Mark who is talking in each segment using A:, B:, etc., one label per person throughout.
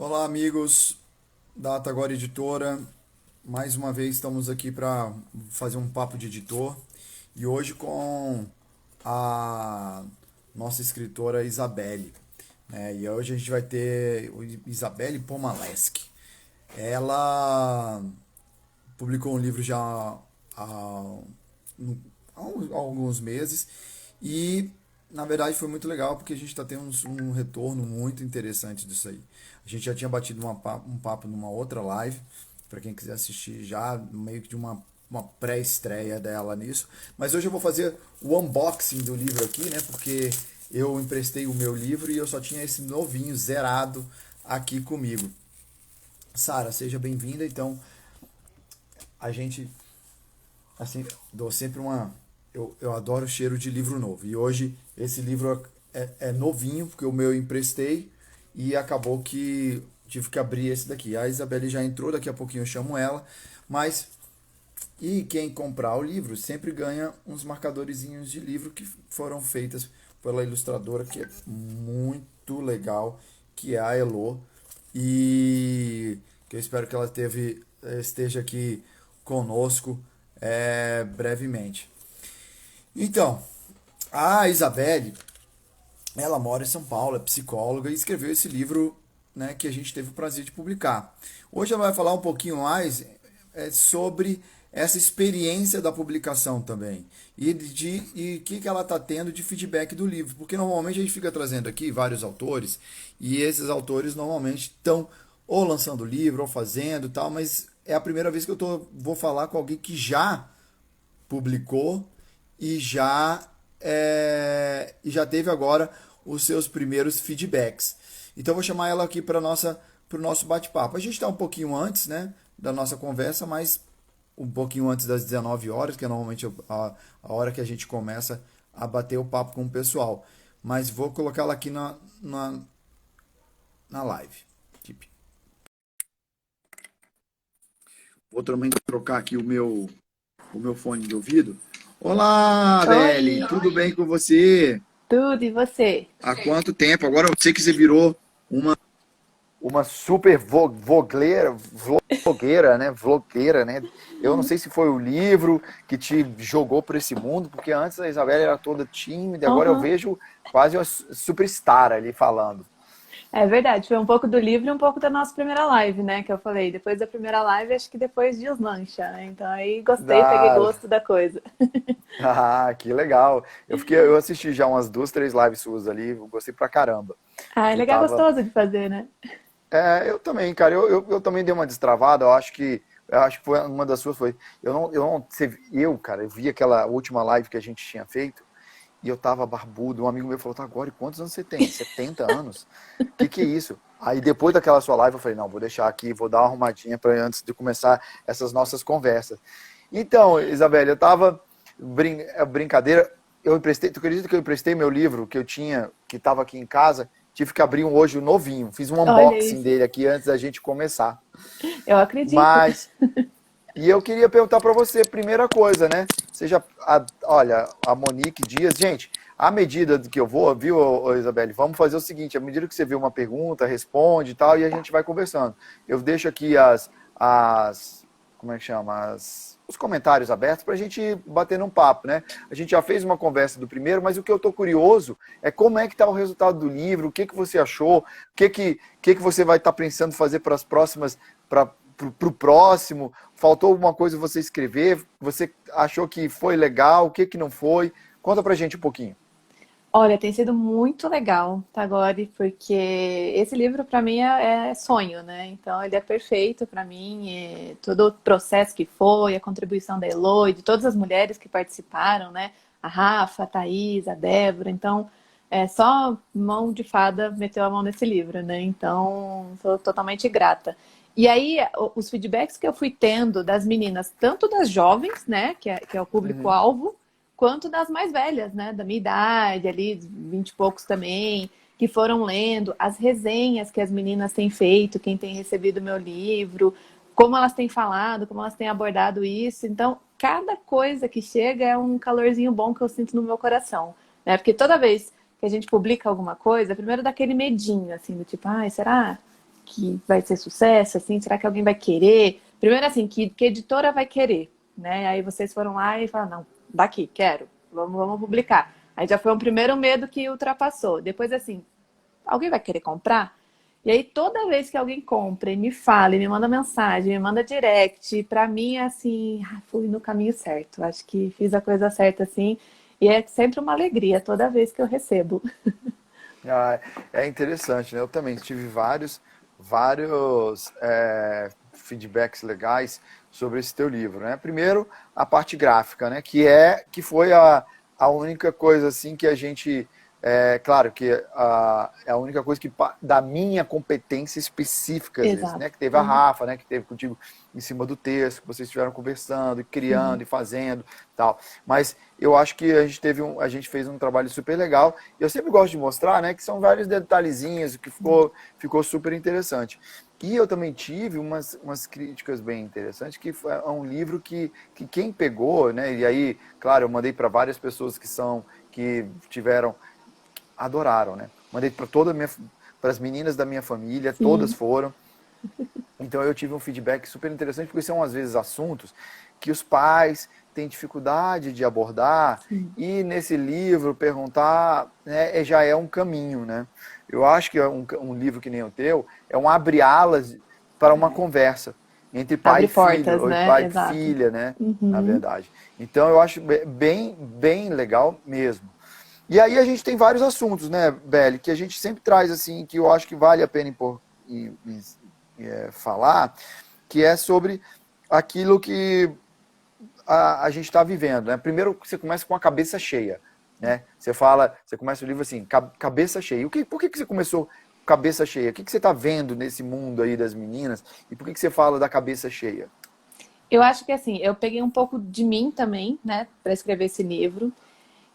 A: Olá, amigos da Atagora Editora. Mais uma vez estamos aqui para fazer um papo de editor e hoje com a nossa escritora Isabelle, né? E hoje a gente vai ter Isabelle Pomaleski. Ela publicou um livro já há, há alguns meses e, na verdade, foi muito legal porque a gente está tendo um retorno muito interessante disso aí. A gente já tinha batido um papo numa outra live, para quem quiser assistir já, meio que de uma pré-estreia dela nisso. Mas hoje eu vou fazer o unboxing do livro aqui, né? Porque eu emprestei o meu livro e eu só tinha esse novinho, zerado, aqui comigo. Sara, seja bem-vinda. Então, a gente assim, dou sempre uma. Eu adoro o cheiro de livro novo. E hoje esse livro é novinho, porque o meu eu emprestei e acabou que tive que abrir esse daqui. A Isabelle já entrou, daqui a pouquinho eu chamo ela. Mas, e quem comprar o livro sempre ganha uns marcadorzinhos de livro que foram feitas pela ilustradora, que é muito legal, que é a Elo. E que eu espero que ela esteja aqui conosco brevemente. Então, a Isabelle, ela mora em São Paulo, é psicóloga e escreveu esse livro, né, que a gente teve o prazer de publicar. Hoje ela vai falar um pouquinho mais sobre essa experiência da publicação também e que ela está tendo de feedback do livro, porque normalmente a gente fica trazendo aqui vários autores e esses autores normalmente estão ou lançando livro ou fazendo tal, mas é a primeira vez que vou falar com alguém que já publicou e já teve agora os seus primeiros feedbacks. Então eu vou chamar ela aqui para o nosso bate-papo. A gente está um pouquinho antes, né, da nossa conversa, mas um pouquinho antes das 19 horas, que é normalmente a hora que a gente começa a bater o papo com o pessoal. Mas vou colocar ela aqui na live. Vou também trocar aqui o meu fone de ouvido. Olá, Beli,
B: Oi,
A: tudo bem com você?
B: tudo, e você?
A: Há quanto tempo? Agora eu sei que você virou uma super vlogueira, né? Eu não sei se foi o livro que te jogou para esse mundo, porque antes a Isabela era toda tímida, agora eu
B: Aham.
A: vejo quase uma superstar ali falando.
B: É verdade, foi um pouco do livro e um pouco da nossa primeira live, né? Que eu falei. Depois da primeira live, acho que depois deslancha, né? Então aí gostei, peguei
A: Ah,
B: gosto da coisa.
A: que legal. Eu assisti já umas duas, três lives suas ali, eu gostei pra caramba.
B: Ah, é
A: Eu
B: legal,
A: tava
B: gostoso de fazer, né?
A: eu também, cara. Eu também dei uma destravada. Eu acho que foi uma das suas foi. Cara, eu vi aquela última live que a gente tinha feito e eu tava barbudo. Um amigo meu falou: "Tá, agora, e quantos anos você tem? 70 anos? Que é isso?" Aí depois daquela sua live eu falei: "Não, vou deixar aqui, vou dar uma arrumadinha para antes de começar essas nossas conversas." Então, Isabelle, eu tava brincadeira. Tu acredita que eu emprestei meu livro que eu tinha, que estava aqui em casa? Tive que abrir um hoje novinho. Fiz um
B: Olha
A: unboxing
B: isso.
A: dele aqui antes da gente começar.
B: Eu acredito.
A: Mas, e eu queria perguntar para você, primeira coisa, né? Olha, a Monique Dias, gente, à medida que eu vou, viu, Isabelle, vamos fazer o seguinte, à medida que você vê uma pergunta, responde e tal, e a
B: Tá.
A: gente vai conversando. Eu deixo aqui como é que chama? Os comentários abertos para a gente ir batendo um papo, né? A gente já fez uma conversa do primeiro, mas o que eu estou curioso é como é que está o resultado do livro, o que que você achou, o que que você vai estar pensando fazer para as próximas, para o próximo. Faltou alguma coisa você escrever? Você achou que foi legal? O que que não foi? Conta pra gente um pouquinho.
B: Olha, tem sido muito legal, Tagore, porque esse livro para mim é sonho, né? Então ele é perfeito para mim, todo o processo que foi, a contribuição da Elo e de todas as mulheres que participaram, né? A Rafa, a Thaís, a Débora. Então, é só mão de fada meteu a mão nesse livro, né? Então, sou totalmente grata. E aí, os feedbacks que eu fui tendo das meninas, tanto das jovens, né, que é o
A: Uhum.
B: público-alvo, quanto das mais velhas, né? Da minha idade, ali, 20 e poucos também, que foram lendo, as resenhas que as meninas têm feito, quem tem recebido o meu livro, como elas têm falado, como elas têm abordado isso. Então, cada coisa que chega é um calorzinho bom que eu sinto no meu coração, né? Porque toda vez que a gente publica alguma coisa, primeiro dá aquele medinho, assim, do tipo, ai, será? que vai ser sucesso, assim? Será que alguém vai querer? Primeiro, assim, que editora vai querer, né? Aí vocês foram lá e falaram, não, daqui, quero, vamos publicar. Aí já foi um primeiro medo que ultrapassou. Depois, assim, alguém vai querer comprar? E aí, toda vez que alguém compra e me fala, e me manda mensagem, me manda direct, pra mim é assim, fui no caminho certo. Acho que fiz a coisa certa, assim. E é sempre uma alegria toda vez que eu recebo.
A: Ah, é interessante, né? Eu também tive vários feedbacks legais sobre esse teu livro, né? Primeiro, a parte gráfica, né? Que foi a única coisa assim que a gente, claro que é a única coisa que da minha competência específica às vezes, né?
B: Exato.
A: Que teve a Rafa, né? Que teve contigo em cima do texto, que vocês estiveram conversando, e
B: Sim,
A: criando e fazendo, tal. Mas eu acho que a gente fez um trabalho super legal. E eu sempre gosto de mostrar, né, que são vários detalhezinhos que ficou super interessante. E eu também tive umas críticas bem interessantes, que é um livro que quem pegou, né, e aí, claro, eu mandei para várias pessoas que tiveram, adoraram, né? Mandei para as meninas da minha família, todas
B: sim,
A: foram. Então eu tive um feedback super interessante, porque são às vezes assuntos que os pais têm dificuldade de abordar,
B: sim.
A: e nesse livro perguntar, né, já é um caminho, né? Eu acho que um livro que nem o teu é um abre-alas para uma conversa entre pai e
B: Abre
A: filho,
B: portas,
A: ou
B: né?
A: pai e
B: Exato.
A: filha, né? Na
B: Uhum.
A: verdade. Então eu acho bem legal mesmo. E aí a gente tem vários assuntos, né, Beli, que a gente sempre traz assim, que eu acho que vale a pena falar, que é sobre aquilo que a gente está vivendo, né? Primeiro você começa com a cabeça cheia, né? Você começa o livro assim, cabeça cheia. Por que você começou cabeça cheia? O que você está vendo nesse mundo aí das meninas? E por que você fala da cabeça cheia?
B: Eu acho que assim, eu peguei um pouco de mim também, né, para escrever esse livro.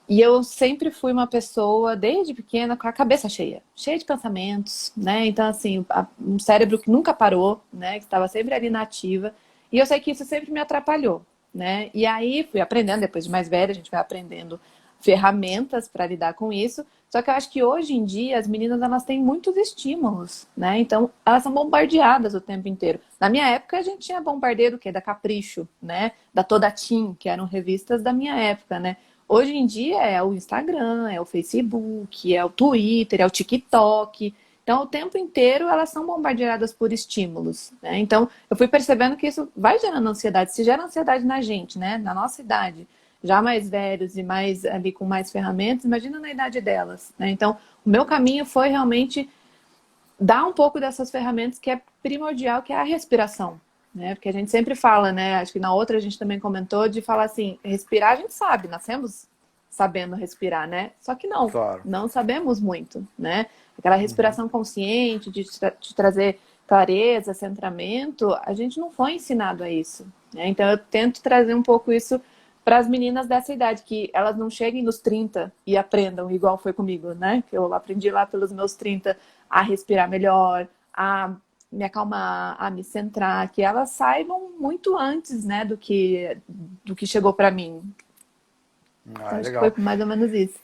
B: E eu sempre fui uma pessoa, desde pequena, com a cabeça cheia, cheia de pensamentos, né? Então, assim, um cérebro que nunca parou, né? Que estava sempre ali na ativa. E eu sei que isso sempre me atrapalhou, né? E aí fui aprendendo, depois de mais velha, a gente vai aprendendo ferramentas para lidar com isso. Só que eu acho que hoje em dia as meninas elas têm muitos estímulos, né? Então elas são bombardeadas o tempo inteiro. Na minha época a gente tinha bombardeio do quê? Da Capricho, né? Da Toda Teen, que eram revistas da minha época, né? Hoje em dia é o Instagram, é o Facebook, é o Twitter, é o TikTok. Então, o tempo inteiro elas são bombardeadas por estímulos, né? Então, eu fui percebendo que isso vai gerando ansiedade. Se gera ansiedade na gente, né? Na nossa idade, já mais velhos e mais ali com mais ferramentas, imagina na idade delas, né? Então, o meu caminho foi realmente dar um pouco dessas ferramentas que é primordial, que é a respiração, né? Porque a gente sempre fala, né? Acho que na outra a gente também comentou de falar assim, respirar a gente sabe, nascemos sabendo respirar, né? Só que
A: Claro.
B: não sabemos muito, né? Aquela respiração consciente de trazer clareza, centramento, a gente não foi ensinado a isso, né? Então eu tento trazer um pouco isso para as meninas dessa idade, que elas não cheguem nos 30 e aprendam igual foi comigo, né? Que eu aprendi lá pelos meus 30 a respirar melhor, a me acalmar, a me centrar, que elas saibam muito antes, né, do que chegou para mim.
A: Ah,
B: Então,
A: é
B: acho que foi
A: legal.
B: mais ou menos isso.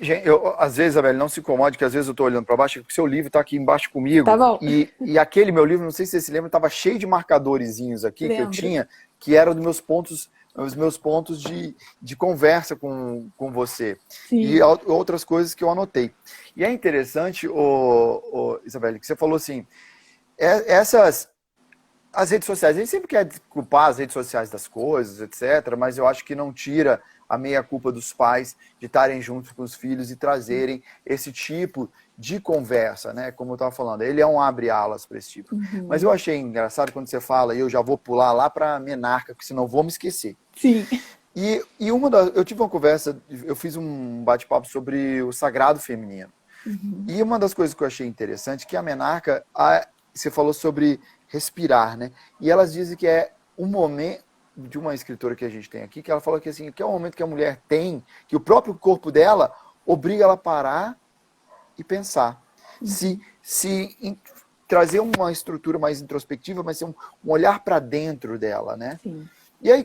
A: Gente, às vezes, Isabel, não se incomode, que às vezes eu estou olhando para baixo, porque o seu livro está aqui embaixo
B: Tá
A: comigo,
B: bom?
A: e aquele meu livro, não sei se você se lembra, estava cheio de marcadorezinhos aqui que eu
B: Lembro.
A: tinha, que eram os meus pontos de conversa com você, e
B: Sim.
A: outras coisas que eu anotei. E é interessante, Isabel, que você falou assim, essas as redes sociais, a gente sempre quer culpar as redes sociais das coisas, etc., mas eu acho que não tira a meia-culpa dos pais de estarem juntos com os filhos e trazerem esse tipo de conversa, né? Como eu estava falando, ele é um abre-alas para esse tipo. Mas eu
B: Uhum.
A: achei engraçado quando você fala, e eu já vou pular lá para a Menarca, porque senão eu vou me esquecer.
B: Sim.
A: Eu tive uma conversa, eu fiz um bate-papo sobre o sagrado feminino.
B: Uhum.
A: E uma das coisas que eu achei interessante é que a Menarca, você falou sobre respirar, né? E elas dizem que é um momento de uma escritora que a gente tem aqui, que ela fala que assim, que é um momento que a mulher tem, que o próprio corpo dela obriga ela a parar e pensar. Se,
B: Uhum.
A: se in, trazer uma estrutura mais introspectiva, mas ser um olhar para dentro dela, né?
B: Sim.
A: E aí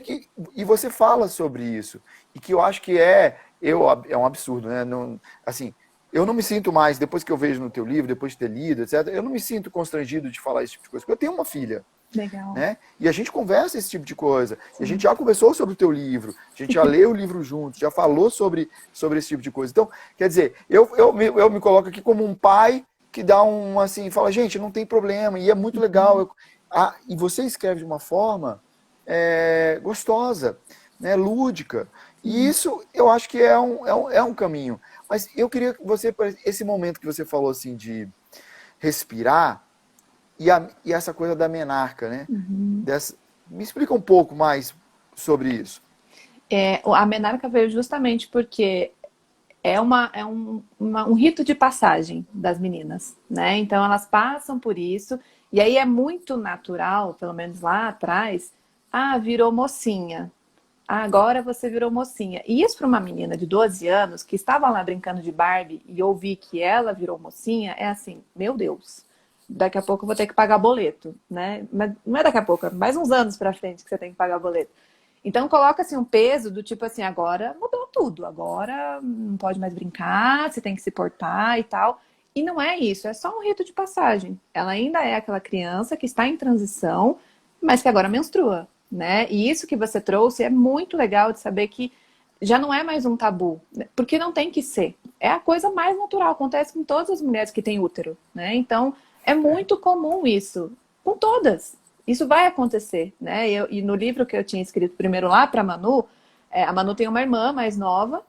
A: e você fala sobre isso, e que eu acho que é um absurdo, né? Não, assim, eu não me sinto mais, depois que eu vejo no teu livro, depois de ter lido, etc., eu não me sinto constrangido de falar esse tipo de coisa, porque eu tenho uma filha,
B: Legal.
A: né? E a gente conversa esse tipo de coisa. E a gente
B: Sim.
A: já conversou sobre o teu livro, a gente já leu o livro juntos, já falou sobre esse tipo de coisa. Então, quer dizer, eu me coloco aqui como um pai que dá um, assim, fala, gente, não tem problema, e é muito legal. E você escreve de uma forma gostosa, né, lúdica. E
B: Sim.
A: isso eu acho que é um caminho. Mas eu queria que você, esse momento que você falou assim de respirar, e essa coisa da menarca, né?
B: Uhum.
A: Me explica um pouco mais sobre isso.
B: A menarca veio justamente porque um rito de passagem das meninas, né? Então elas passam por isso, e aí é muito natural, pelo menos lá atrás, virou mocinha. Agora você virou mocinha. E isso para uma menina de 12 anos que estava lá brincando de Barbie e ouvir que ela virou mocinha, é assim, meu Deus, daqui a pouco eu vou ter que pagar boleto, né? Mas não é daqui a pouco, é mais uns anos para frente que você tem que pagar boleto. Então coloca assim um peso do tipo assim, agora mudou tudo, agora não pode mais brincar, você tem que se portar e tal. E não é isso, é só um rito de passagem. Ela ainda é aquela criança que está em transição, mas que agora menstrua, né? E isso que você trouxe é muito legal de saber que já não é mais um tabu, né? Porque não tem que ser. É a coisa mais natural, acontece com todas as mulheres que têm útero, né? Então é muito comum isso, com todas. Isso vai acontecer, né? E no livro que eu tinha escrito primeiro lá para Manu, a Manu tem uma irmã mais nova,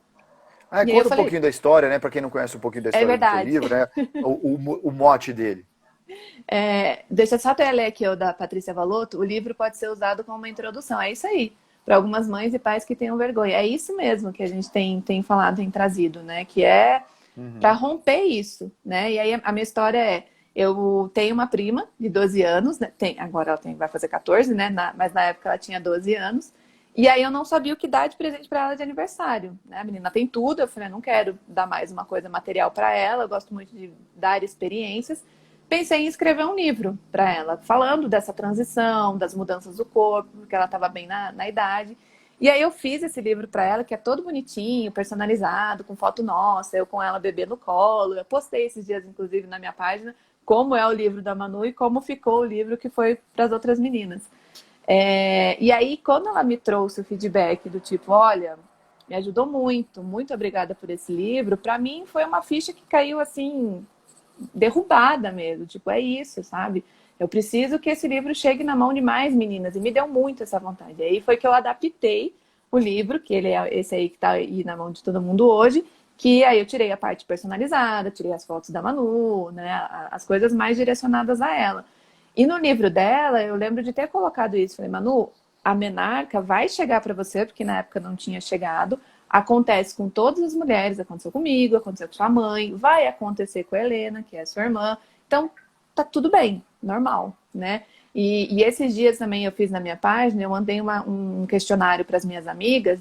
B: e aí eu
A: Conta um
B: falei,
A: pouquinho da história, né? Para quem não conhece um pouquinho da
B: é
A: história do teu
B: verdade.
A: livro, né? O mote dele.
B: Deixa eu só até ler aqui o da Patrícia Valotto, o livro pode ser usado como uma introdução. É isso aí. Para algumas mães e pais que tenham vergonha. É isso mesmo que a gente tem falado, tem trazido, né? Que é para
A: Uhum.
B: romper isso, né? E aí a minha história eu tenho uma prima de 12 anos, né? Agora ela vai fazer 14, né? Mas na época ela tinha 12 anos. E aí eu não sabia o que dar de presente para ela de aniversário, né? A menina tem tudo, eu falei, não quero dar mais uma coisa material para ela, eu gosto muito de dar experiências. Pensei em escrever um livro para ela, falando dessa transição, das mudanças do corpo, porque ela estava bem na idade. E aí eu fiz esse livro para ela, que é todo bonitinho, personalizado, com foto nossa, eu com ela bebê no colo. Eu postei esses dias, inclusive, na minha página, como é o livro da Manu e como ficou o livro que foi para as outras meninas. E aí, quando ela me trouxe o feedback do tipo, olha, me ajudou muito, muito obrigada por esse livro, para mim foi uma ficha que caiu assim, derrubada mesmo. Tipo, é isso, sabe? Eu preciso que esse livro chegue na mão de mais meninas. E me deu muito essa vontade. E aí foi que eu adaptei o livro, que ele é esse aí que tá aí na mão de todo mundo hoje, que aí eu tirei a parte personalizada, tirei as fotos da Manu, né? As coisas mais direcionadas a ela. E no livro dela, eu lembro de ter colocado isso. Falei, Manu, a menarca vai chegar para você, porque na época não tinha chegado. Acontece com todas as mulheres, aconteceu comigo, aconteceu com sua mãe, vai acontecer com a Helena, que é a sua irmã. Então, tá tudo bem, normal, né? E esses dias também eu fiz na minha página, eu mandei um questionário para as minhas amigas,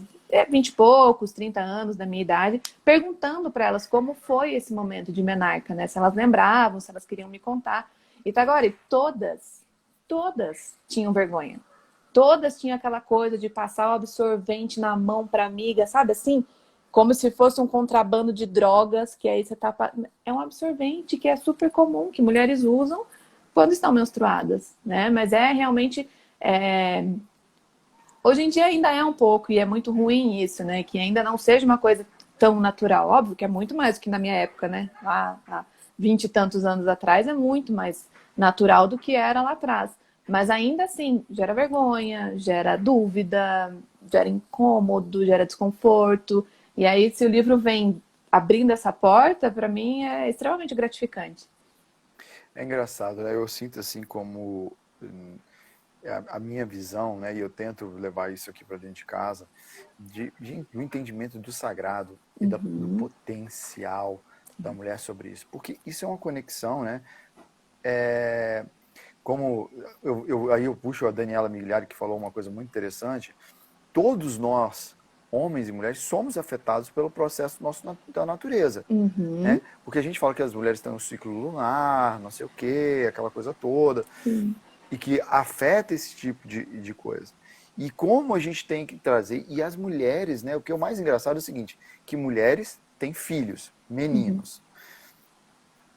B: 20 e poucos, 30 anos da minha idade, perguntando para elas como foi esse momento de menarca, né? Se elas lembravam, se elas queriam me contar. E tá agora, todas tinham vergonha. Todas tinham aquela coisa de passar o absorvente na mão para amiga, sabe assim? Como se fosse um contrabando de drogas, que aí você tá. É um absorvente que é super comum, que mulheres usam quando estão menstruadas, né? Mas é realmente. Hoje em dia ainda é um pouco, e é muito ruim isso, né? Que ainda não seja uma coisa tão natural. Óbvio que é muito mais do que na minha época, né? Lá há 20 e tantos anos atrás é muito mais natural do que era lá atrás. Mas ainda assim, gera vergonha, gera dúvida, gera incômodo, gera desconforto. E aí, se o livro vem abrindo essa porta, para mim é extremamente gratificante.
A: É engraçado, né? Eu sinto assim como a minha visão, né? E eu tento levar isso aqui para dentro de casa, do entendimento do sagrado e do
B: Uhum,
A: potencial da mulher sobre isso. Porque isso é uma conexão, né? Como aí eu puxo a Daniela Migliari, que falou uma coisa muito interessante. Todos nós, homens e mulheres, somos afetados pelo processo nosso da natureza,
B: uhum,
A: né? Porque a gente fala que as mulheres têm um ciclo lunar, não sei o quê, aquela coisa toda,
B: sim,
A: e que afeta esse tipo de coisa. E como a gente tem que trazer, e as mulheres, né? O que é o mais engraçado é o seguinte, que mulheres têm filhos,
B: uhum,
A: meninos.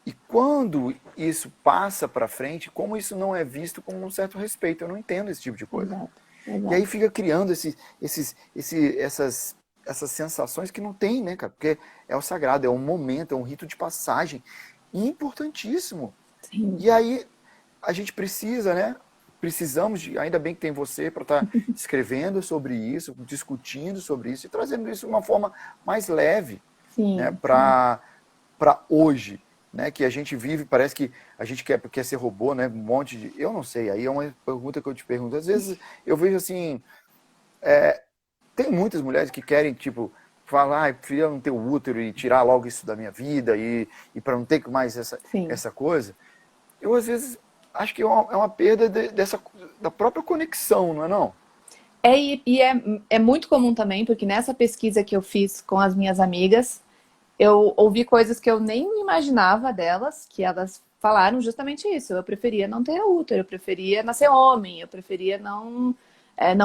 A: E quando isso passa para frente, como isso não é visto com um certo respeito? Eu não entendo esse tipo de coisa.
B: Exato,
A: E aí
B: exato.
A: fica criando essas sensações que não tem, né, cara? Porque é o sagrado, é um momento, é um rito de passagem importantíssimo.
B: Sim,
A: E aí a gente precisa, né? Precisamos de, ainda bem que tem você para estar escrevendo sobre isso, discutindo sobre isso e trazendo isso de uma forma mais leve, né,
B: sim, sim.
A: para hoje, né, que a gente vive, parece que a gente quer ser robô, né, um monte de, eu não sei, aí é uma pergunta que eu te pergunto, às vezes eu vejo assim, tem muitas mulheres que querem, tipo, falar, ah, preferia não ter o útero e tirar logo isso da minha vida e para não ter mais
B: Sim.
A: essa coisa. Eu, às vezes, acho que é uma perda da própria conexão, não é não?
B: É muito comum também, porque nessa pesquisa que eu fiz com as minhas amigas, eu ouvi coisas que eu nem imaginava delas, que elas falaram justamente isso. Eu preferia não ter útero, eu preferia nascer homem, eu preferia não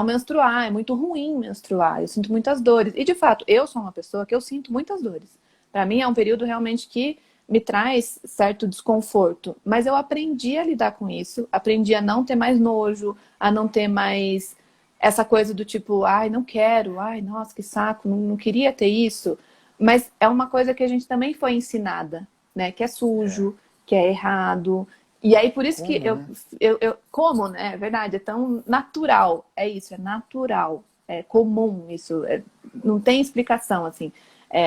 B: menstruar. É muito ruim menstruar, eu sinto muitas dores. E de fato, eu sou uma pessoa que eu sinto muitas dores. Para mim é um período realmente que me traz certo desconforto, mas eu aprendi a lidar com isso, aprendi a não ter mais nojo, a não ter mais essa coisa do tipo, ai, não quero, ai, nossa, que saco, não queria ter isso. Mas é uma coisa que a gente também foi ensinada, né? Que é
A: É.
B: sujo, que é errado. E aí, por isso que
A: Como, né?
B: como, né? É verdade, é tão natural. É isso, é natural. É comum isso. Não tem explicação, assim.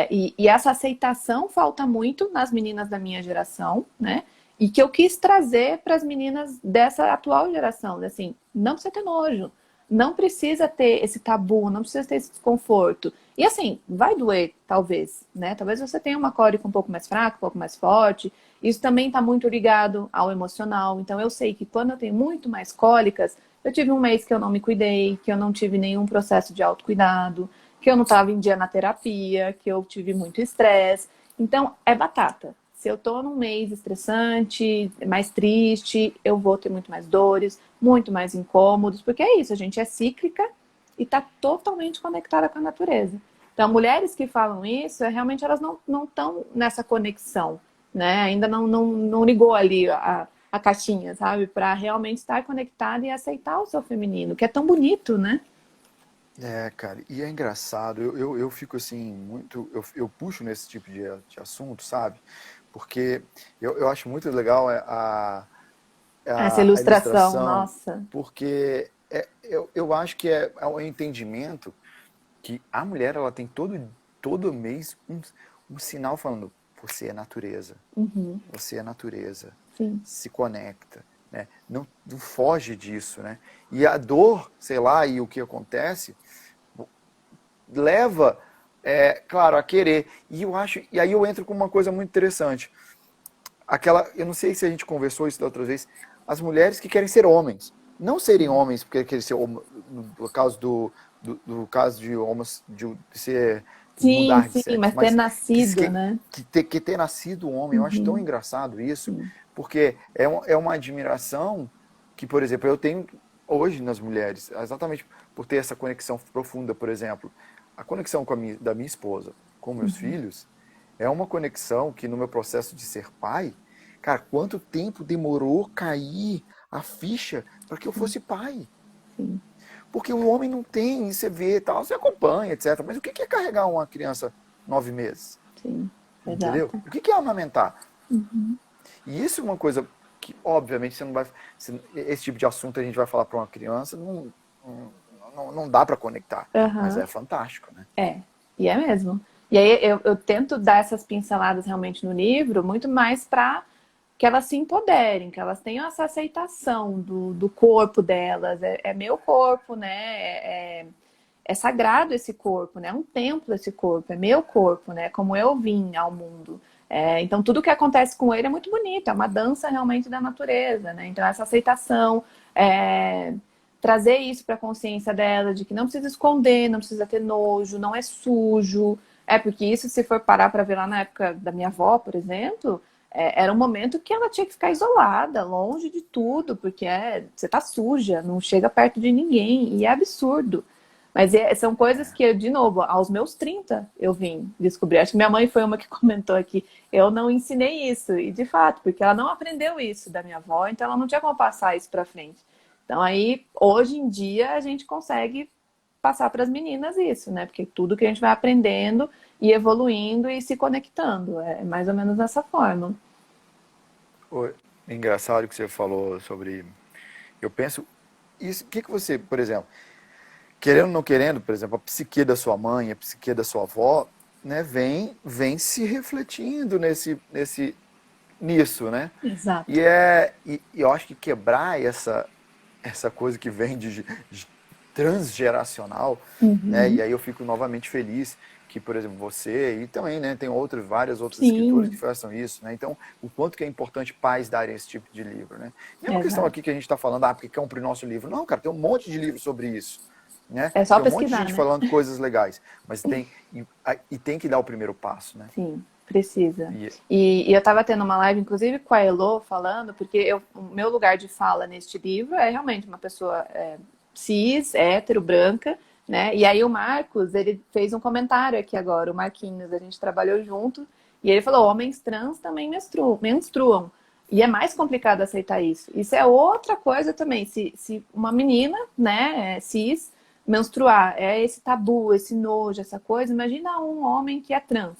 B: E essa aceitação falta muito nas meninas da minha geração, né? E que eu quis trazer para as meninas dessa atual geração. Assim, não precisa ter nojo. Não precisa ter esse tabu, não precisa ter esse desconforto. E assim, vai doer, talvez, né? Talvez você tenha uma cólica um pouco mais fraca, um pouco mais forte. Isso também está muito ligado ao emocional. Então, eu sei que quando eu tenho muito mais cólicas, eu tive um mês que eu não me cuidei, que eu não tive nenhum processo de autocuidado, que eu não estava em dia na terapia, que eu tive muito estresse. Então, é batata. Se eu tô num mês estressante, mais triste, eu vou ter muito mais dores, muito mais incômodos, porque é isso, a gente é cíclica e está totalmente conectada com a natureza. Então, mulheres que falam isso, realmente elas não estão nessa conexão, né? Ainda não ligou ali a caixinha, sabe? Para realmente estar conectada e aceitar o seu feminino, que é tão bonito, né?
A: É, cara, e é engraçado, eu fico assim, muito, eu puxo nesse tipo de assunto, sabe? Porque eu acho muito legal
B: Essa
A: a
B: ilustração,
A: ilustração,
B: nossa.
A: porque eu acho que é o entendimento que a mulher, ela tem todo mês um sinal falando, você é natureza,
B: Uhum,
A: você é natureza,
B: sim,
A: se conecta, né? Não foge disso, né? E a dor, sei lá, e o que acontece leva, claro, a querer. E eu acho, e aí eu entro com uma coisa muito interessante. Aquela, eu não sei se a gente conversou isso da outra vez, as mulheres que querem ser homens, não serem
B: sim.
A: homens porque querem ser no caso do caso de homos, de ser
B: Sim,
A: mudar de
B: sim,
A: sexo,
B: mas ter
A: mas que,
B: nascido,
A: que,
B: né?
A: que ter nascido homem, eu acho tão
B: Uhum,
A: engraçado isso,
B: sim.
A: porque é uma admiração que, por exemplo, eu tenho hoje nas mulheres, exatamente por ter essa conexão profunda, por exemplo, a conexão da minha esposa com meus
B: Uhum,
A: filhos é uma conexão que no meu processo de ser pai, cara, quanto tempo demorou cair a ficha para que eu
B: sim,
A: fosse pai?
B: sim,
A: Porque o homem não tem, você vê, tal, você acompanha, etc. Mas o que é carregar uma criança 9 meses?
B: sim,
A: Entendeu?
B: exato.
A: O que é amamentar?
B: Uhum.
A: E isso é uma coisa que, obviamente, você não vai. Esse tipo de assunto a gente vai falar para uma criança, não dá para conectar. Mas
B: Aham.
A: é fantástico, né?
B: E é mesmo. E aí eu tento dar essas pinceladas realmente no livro, muito mais para que elas se empoderem, que elas tenham essa aceitação do corpo delas. É meu corpo, né? É sagrado esse corpo, né? É um templo esse corpo, é meu corpo, né? Como eu vim ao mundo. Então tudo que acontece com ele é muito bonito, é uma dança realmente da natureza, né? Então essa aceitação, é, trazer isso para a consciência dela, de que não precisa esconder, não precisa ter nojo, não é sujo. Porque isso, se for parar para ver lá na época da minha avó, por exemplo, era um momento que ela tinha que ficar isolada, longe de tudo, porque você tá suja, não chega perto de ninguém, e é absurdo. Mas são coisas que, de novo, aos meus 30 eu vim descobrir. Acho que minha mãe foi uma que comentou aqui. Eu não ensinei isso, e de fato, porque ela não aprendeu isso da minha avó, então ela não tinha como passar isso para frente. Então aí, hoje em dia, a gente consegue passar para as meninas isso, né? Porque tudo que a gente vai aprendendo e evoluindo e se conectando. É mais ou menos dessa forma.
A: Oi, engraçado que você falou sobre. Eu penso. Isso, o que que você, por exemplo, querendo ou não querendo, por exemplo, a psique da sua mãe, a psique da sua avó, né, vem se refletindo nisso, né?
B: Exato.
A: E eu acho que quebrar essa coisa que vem de transgeracional, né? E
B: Uhum.
A: aí eu fico novamente feliz que, por exemplo, você e também, né, tem várias outras escritoras que
B: Sim,
A: façam isso, né? Então, o quanto que é importante pais darem esse tipo de livro, né? E é uma questão
B: exato.
A: aqui que a gente está falando, porque compre o nosso livro. Não, cara, tem um monte de livro sobre isso, né?
B: É só
A: Tem um monte de
B: pesquisar,
A: gente
B: né?
A: falando coisas legais, mas e tem que dar o primeiro passo, né?
B: Sim, precisa.
A: E,
B: E eu estava tendo uma live, inclusive, com a Elo falando, porque o meu lugar de fala neste livro é realmente uma pessoa cis, hétero, branca, né? E aí o Marcos, ele fez um comentário aqui agora, o Marquinhos, a gente trabalhou junto, e ele falou, homens trans também menstruam. E é mais complicado aceitar isso. Isso é outra coisa também. Se uma menina, né, cis, menstruar, é esse tabu, esse nojo, essa coisa, imagina um homem que é trans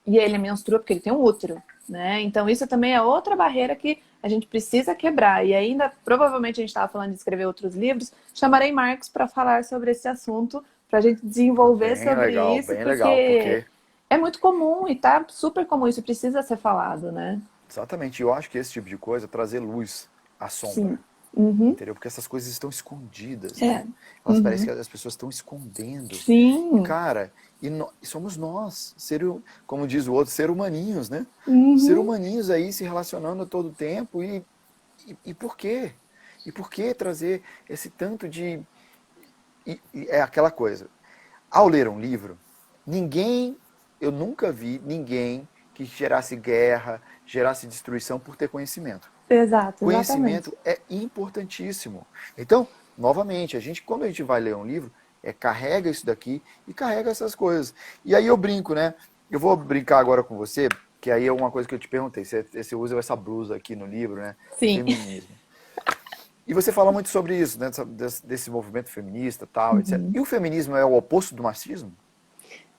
B: e ele menstrua porque ele tem um útero, né? Então isso também é outra barreira que a gente precisa quebrar. E ainda, provavelmente a gente estava falando de escrever outros livros, chamarei Marcos para falar sobre esse assunto, para a gente desenvolver sobre isso,
A: bem legal,
B: porque
A: porque
B: é muito comum e tá super comum, isso precisa ser falado, né?
A: exatamente, eu acho que esse tipo de coisa, trazer luz à
B: Sim.
A: sombra,
B: Uhum.
A: entendeu? Porque essas coisas estão escondidas,
B: É.
A: né? Elas parecem
B: Uhum.
A: que as pessoas estão escondendo. E,
B: Sim.
A: cara, e somos nós, como diz o outro, ser humaninhos, né? Ser
B: Uhum.
A: humaninhos aí se relacionando a todo tempo e por quê? E por que trazer esse tanto de... E é aquela coisa, ao ler um livro, ninguém, eu nunca vi ninguém que gerasse guerra, gerasse destruição por ter conhecimento.
B: Exato, exatamente.
A: Conhecimento é importantíssimo. Então, novamente, quando a gente vai ler um livro, carrega isso daqui e carrega essas coisas. E aí eu brinco, né? Eu vou brincar agora com você, que aí é uma coisa que eu te perguntei. Você usa essa blusa aqui no livro, né?
B: Sim.
A: Feminismo. E você fala muito sobre isso, né? Desse movimento feminista, tal, etc.
B: Uhum.
A: E o feminismo é o oposto do marxismo?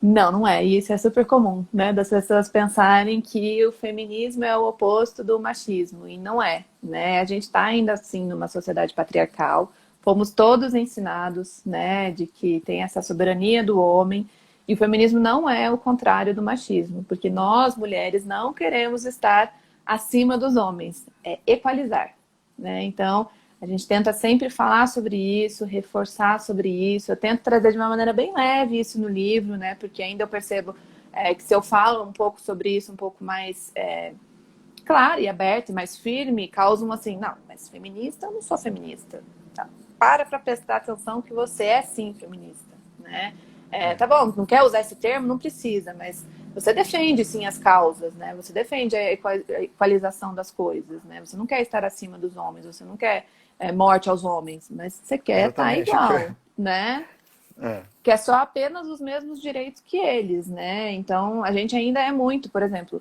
B: Não, não é. E isso é super comum, né? Das pessoas pensarem que o feminismo é o oposto do machismo. E não é, né? A gente está ainda assim numa sociedade patriarcal. Fomos todos ensinados, né, de que tem essa soberania do homem. E o feminismo não é o contrário do machismo, porque nós, mulheres, não queremos estar acima dos homens. É equalizar, né? Então, a gente tenta sempre falar sobre isso, reforçar sobre isso. Eu tento trazer de uma maneira bem leve isso no livro, né? Porque ainda eu percebo que se eu falo um pouco sobre isso, um pouco mais claro e aberto e mais firme, causa assim, não, mas feminista, eu não sou feminista. Tá? Para prestar atenção que você é sim feminista, né? Tá bom, não quer usar esse termo? Não precisa, mas você defende sim as causas, né? Você defende a equalização das coisas, né? Você não quer estar acima dos homens, você não quer morte aos homens, mas você quer estar
A: Exatamente.
B: igual, né?
A: É,
B: Que é só apenas os mesmos direitos que eles, né? Então a gente ainda é muito, por exemplo,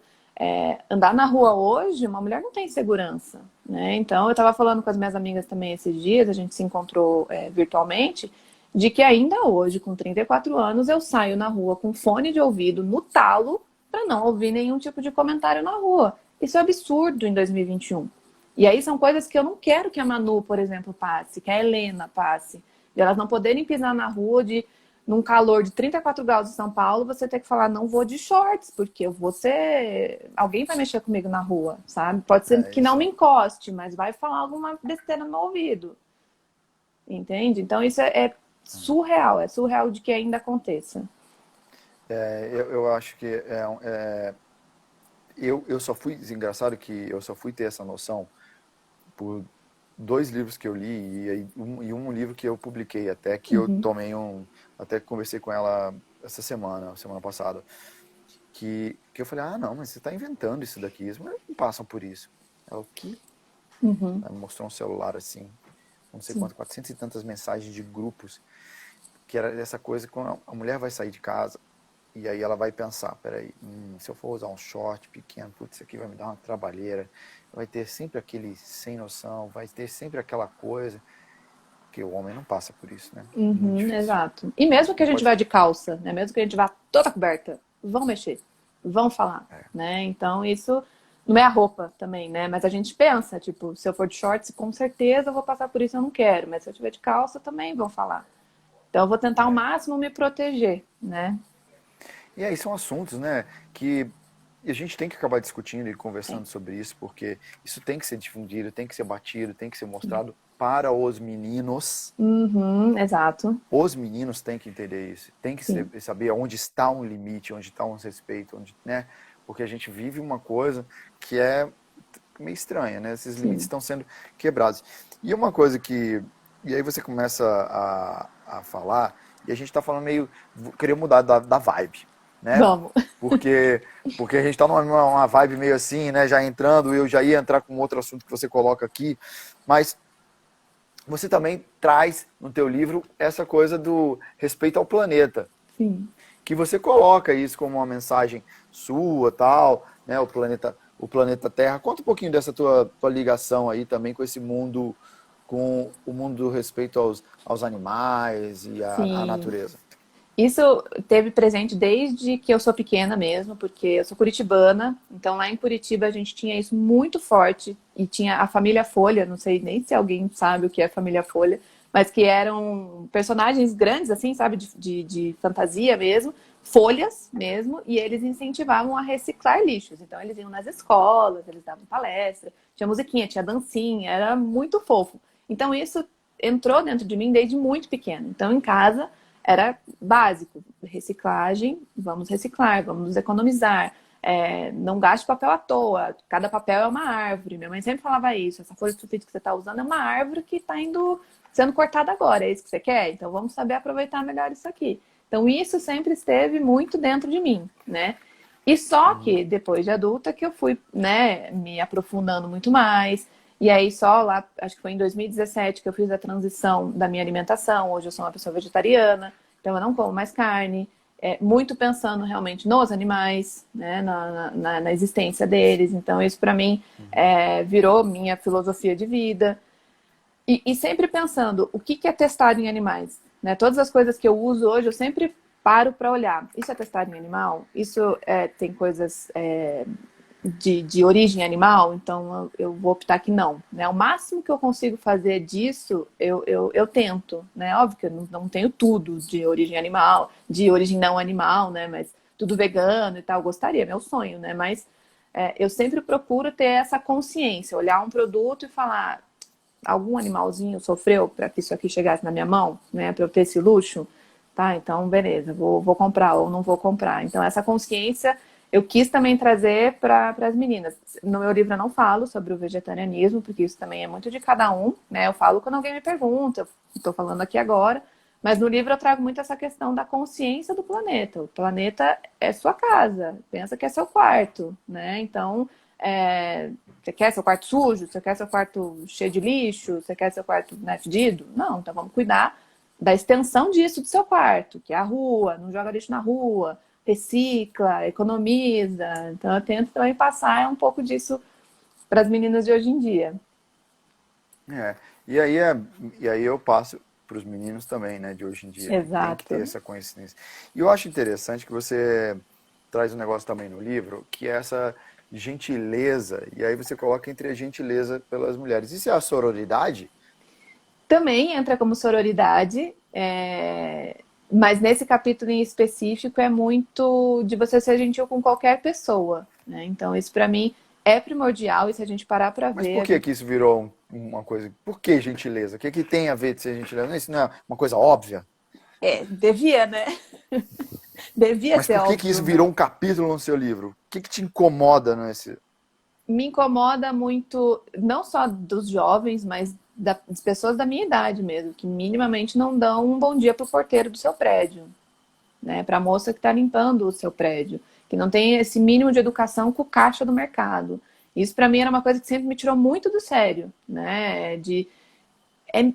B: andar na rua hoje, uma mulher não tem segurança, né? Então eu estava falando com as minhas amigas também esses dias, a gente se encontrou virtualmente, de que ainda hoje, com 34 anos, eu saio na rua com fone de ouvido no talo para não ouvir nenhum tipo de comentário na rua. Isso é absurdo em 2021. E aí são coisas que eu não quero que a Manu, por exemplo, passe, que a Helena passe. De elas não poderem pisar na rua num calor de 34 graus em São Paulo, você ter que falar, não vou de shorts, porque eu vou ser. Alguém vai mexer comigo na rua, sabe? Pode ser que não
A: isso.
B: me encoste, mas vai falar alguma besteira no meu ouvido. Entende? Então isso é surreal de que ainda aconteça.
A: Eu acho que eu só fui, engraçado que eu só fui ter essa noção por dois livros que eu li e um livro que eu publiquei até que eu
B: Uhum,
A: tomei até conversei com ela essa semana passada, que eu falei, ah, não, mas você está inventando isso daqui, as mulheres não passam por isso. Ela, o quê?
B: uhum,
A: Ela me mostrou um celular assim, não sei
B: sim.
A: quanto, 400 e tantas mensagens de grupos que era essa coisa quando a mulher vai sair de casa e aí ela vai pensar, peraí, se eu for usar um short pequeno, putz, isso aqui vai me dar uma trabalheira, vai ter sempre aquele sem noção, vai ter sempre aquela coisa, que o homem não passa por isso, né? Muito
B: Uhum,
A: difícil.
B: exato. E mesmo que a
A: Não
B: gente
A: pode.
B: vá de calça, né? Mesmo que a gente vá toda coberta, vão mexer, vão falar,
A: É,
B: né? Então isso não é a roupa também, né? Mas a gente pensa, tipo, se eu for de shorts, com certeza eu vou passar por isso, eu não quero. Mas se eu tiver de calça, também vão falar. Então eu vou tentar ao
A: é.
B: máximo me proteger, né?
A: E aí são assuntos, né, que a gente tem que acabar discutindo e
B: Tem.
A: conversando sobre isso, porque isso tem que ser difundido, tem que ser batido, tem que ser mostrado para os meninos.
B: Uhum, exato.
A: Os meninos têm que entender isso, tem que
B: Sim.
A: saber onde está um limite, onde está um respeito, onde, né? Porque a gente vive uma coisa que é meio estranha, né? Esses limites
B: Sim.
A: estão sendo quebrados. E uma coisa que. E aí você começa a falar, e a gente está falando meio. Queria mudar da vibe, né?
B: Vamos.
A: Porque, porque a gente está numa vibe meio assim, né? Já entrando, eu já ia entrar com outro assunto que você coloca aqui, mas você também traz no teu livro essa coisa do respeito ao planeta,
B: Sim.
A: que você coloca isso como uma mensagem sua, tal, né, o planeta Terra. Conta um pouquinho dessa tua ligação aí também com esse mundo, com o mundo do respeito aos animais e à
B: Sim.
A: natureza.
B: Isso teve presente desde que eu sou pequena mesmo, porque eu sou curitibana, então lá em Curitiba a gente tinha isso muito forte e tinha a família Folha, não sei nem se alguém sabe o que é a família Folha, mas que eram personagens grandes, assim, sabe, de fantasia mesmo, folhas mesmo, e eles incentivavam a reciclar lixos. Então eles iam nas escolas, eles davam palestra, tinha musiquinha, tinha dancinha, era muito fofo. Então isso entrou dentro de mim desde muito pequeno. Então em casa era básico, reciclagem, vamos reciclar, vamos economizar, não gaste papel à toa, cada papel é uma árvore. Minha mãe sempre falava isso, essa folha de sulfite que você está usando é uma árvore que está sendo cortada agora, é isso que você quer? Então vamos saber aproveitar melhor isso aqui. Então isso sempre esteve muito dentro de mim, né? E só que depois de adulta que eu fui, né, me aprofundando muito mais. E aí só lá, acho que foi em 2017 que eu fiz a transição da minha alimentação. Hoje eu sou uma pessoa vegetariana, então eu não como mais carne. Muito pensando realmente nos animais, né, na existência deles. Então isso para mim virou minha filosofia de vida. E sempre pensando o que é testado em animais. Né? Todas as coisas que eu uso hoje, eu sempre paro para olhar. Isso é testado em animal? Isso tem coisas de origem animal? Então eu vou optar que não. Né? O máximo que eu consigo fazer disso, eu tento. Né? Óbvio que eu não tenho tudo de origem animal, de origem não animal, né? Mas tudo vegano e tal, eu gostaria, é meu sonho, né? Mas eu sempre procuro ter essa consciência, olhar um produto e falar algum animalzinho sofreu para que isso aqui chegasse na minha mão, né, para eu ter esse luxo, tá? Então, beleza, vou comprar ou não vou comprar. Então, essa consciência eu quis também trazer para as meninas. No meu livro eu não falo sobre o vegetarianismo, porque isso também é muito de cada um, né? Eu falo quando alguém me pergunta, eu estou falando aqui agora, mas no livro eu trago muito essa questão da consciência do planeta. O planeta é sua casa, pensa que é seu quarto, né? Então, você quer seu quarto sujo? Você quer seu quarto cheio de lixo? Você quer seu quarto, né, fedido? Não, então vamos cuidar da extensão disso do seu quarto, que é a rua, não joga lixo na rua, recicla, economiza. Então eu tento também passar um pouco disso para as meninas de hoje em dia.
A: É. E aí, é, e aí eu passo para os meninos também, né, de hoje em dia, que tem que ter
B: Exato.
A: essa coincidência. E eu acho interessante que você traz um negócio também no livro, que é essa gentileza, e aí você coloca entre a gentileza pelas mulheres. Isso é a sororidade?
B: Também entra como sororidade, mas nesse capítulo em específico é muito de você ser gentil com qualquer pessoa, né? Então isso para mim é primordial e se a gente parar para
A: Mas
B: ver,
A: por
B: a
A: que
B: gente
A: que isso virou uma coisa? Por que gentileza? O que que tem a ver de ser gentileza? Isso não é uma coisa óbvia?
B: devia, né? Devia
A: Mas
B: ser
A: por que que isso
B: óbvio,
A: virou
B: mas
A: um capítulo no seu livro? O que que te incomoda nesse?
B: me incomoda muito, não só dos jovens, mas das pessoas da minha idade mesmo, que minimamente não dão um bom dia pro porteiro do seu prédio, né? Para a moça que está limpando o seu prédio, que não tem esse mínimo de educação com o caixa do mercado. Isso para mim era uma coisa que sempre me tirou muito do sério, né?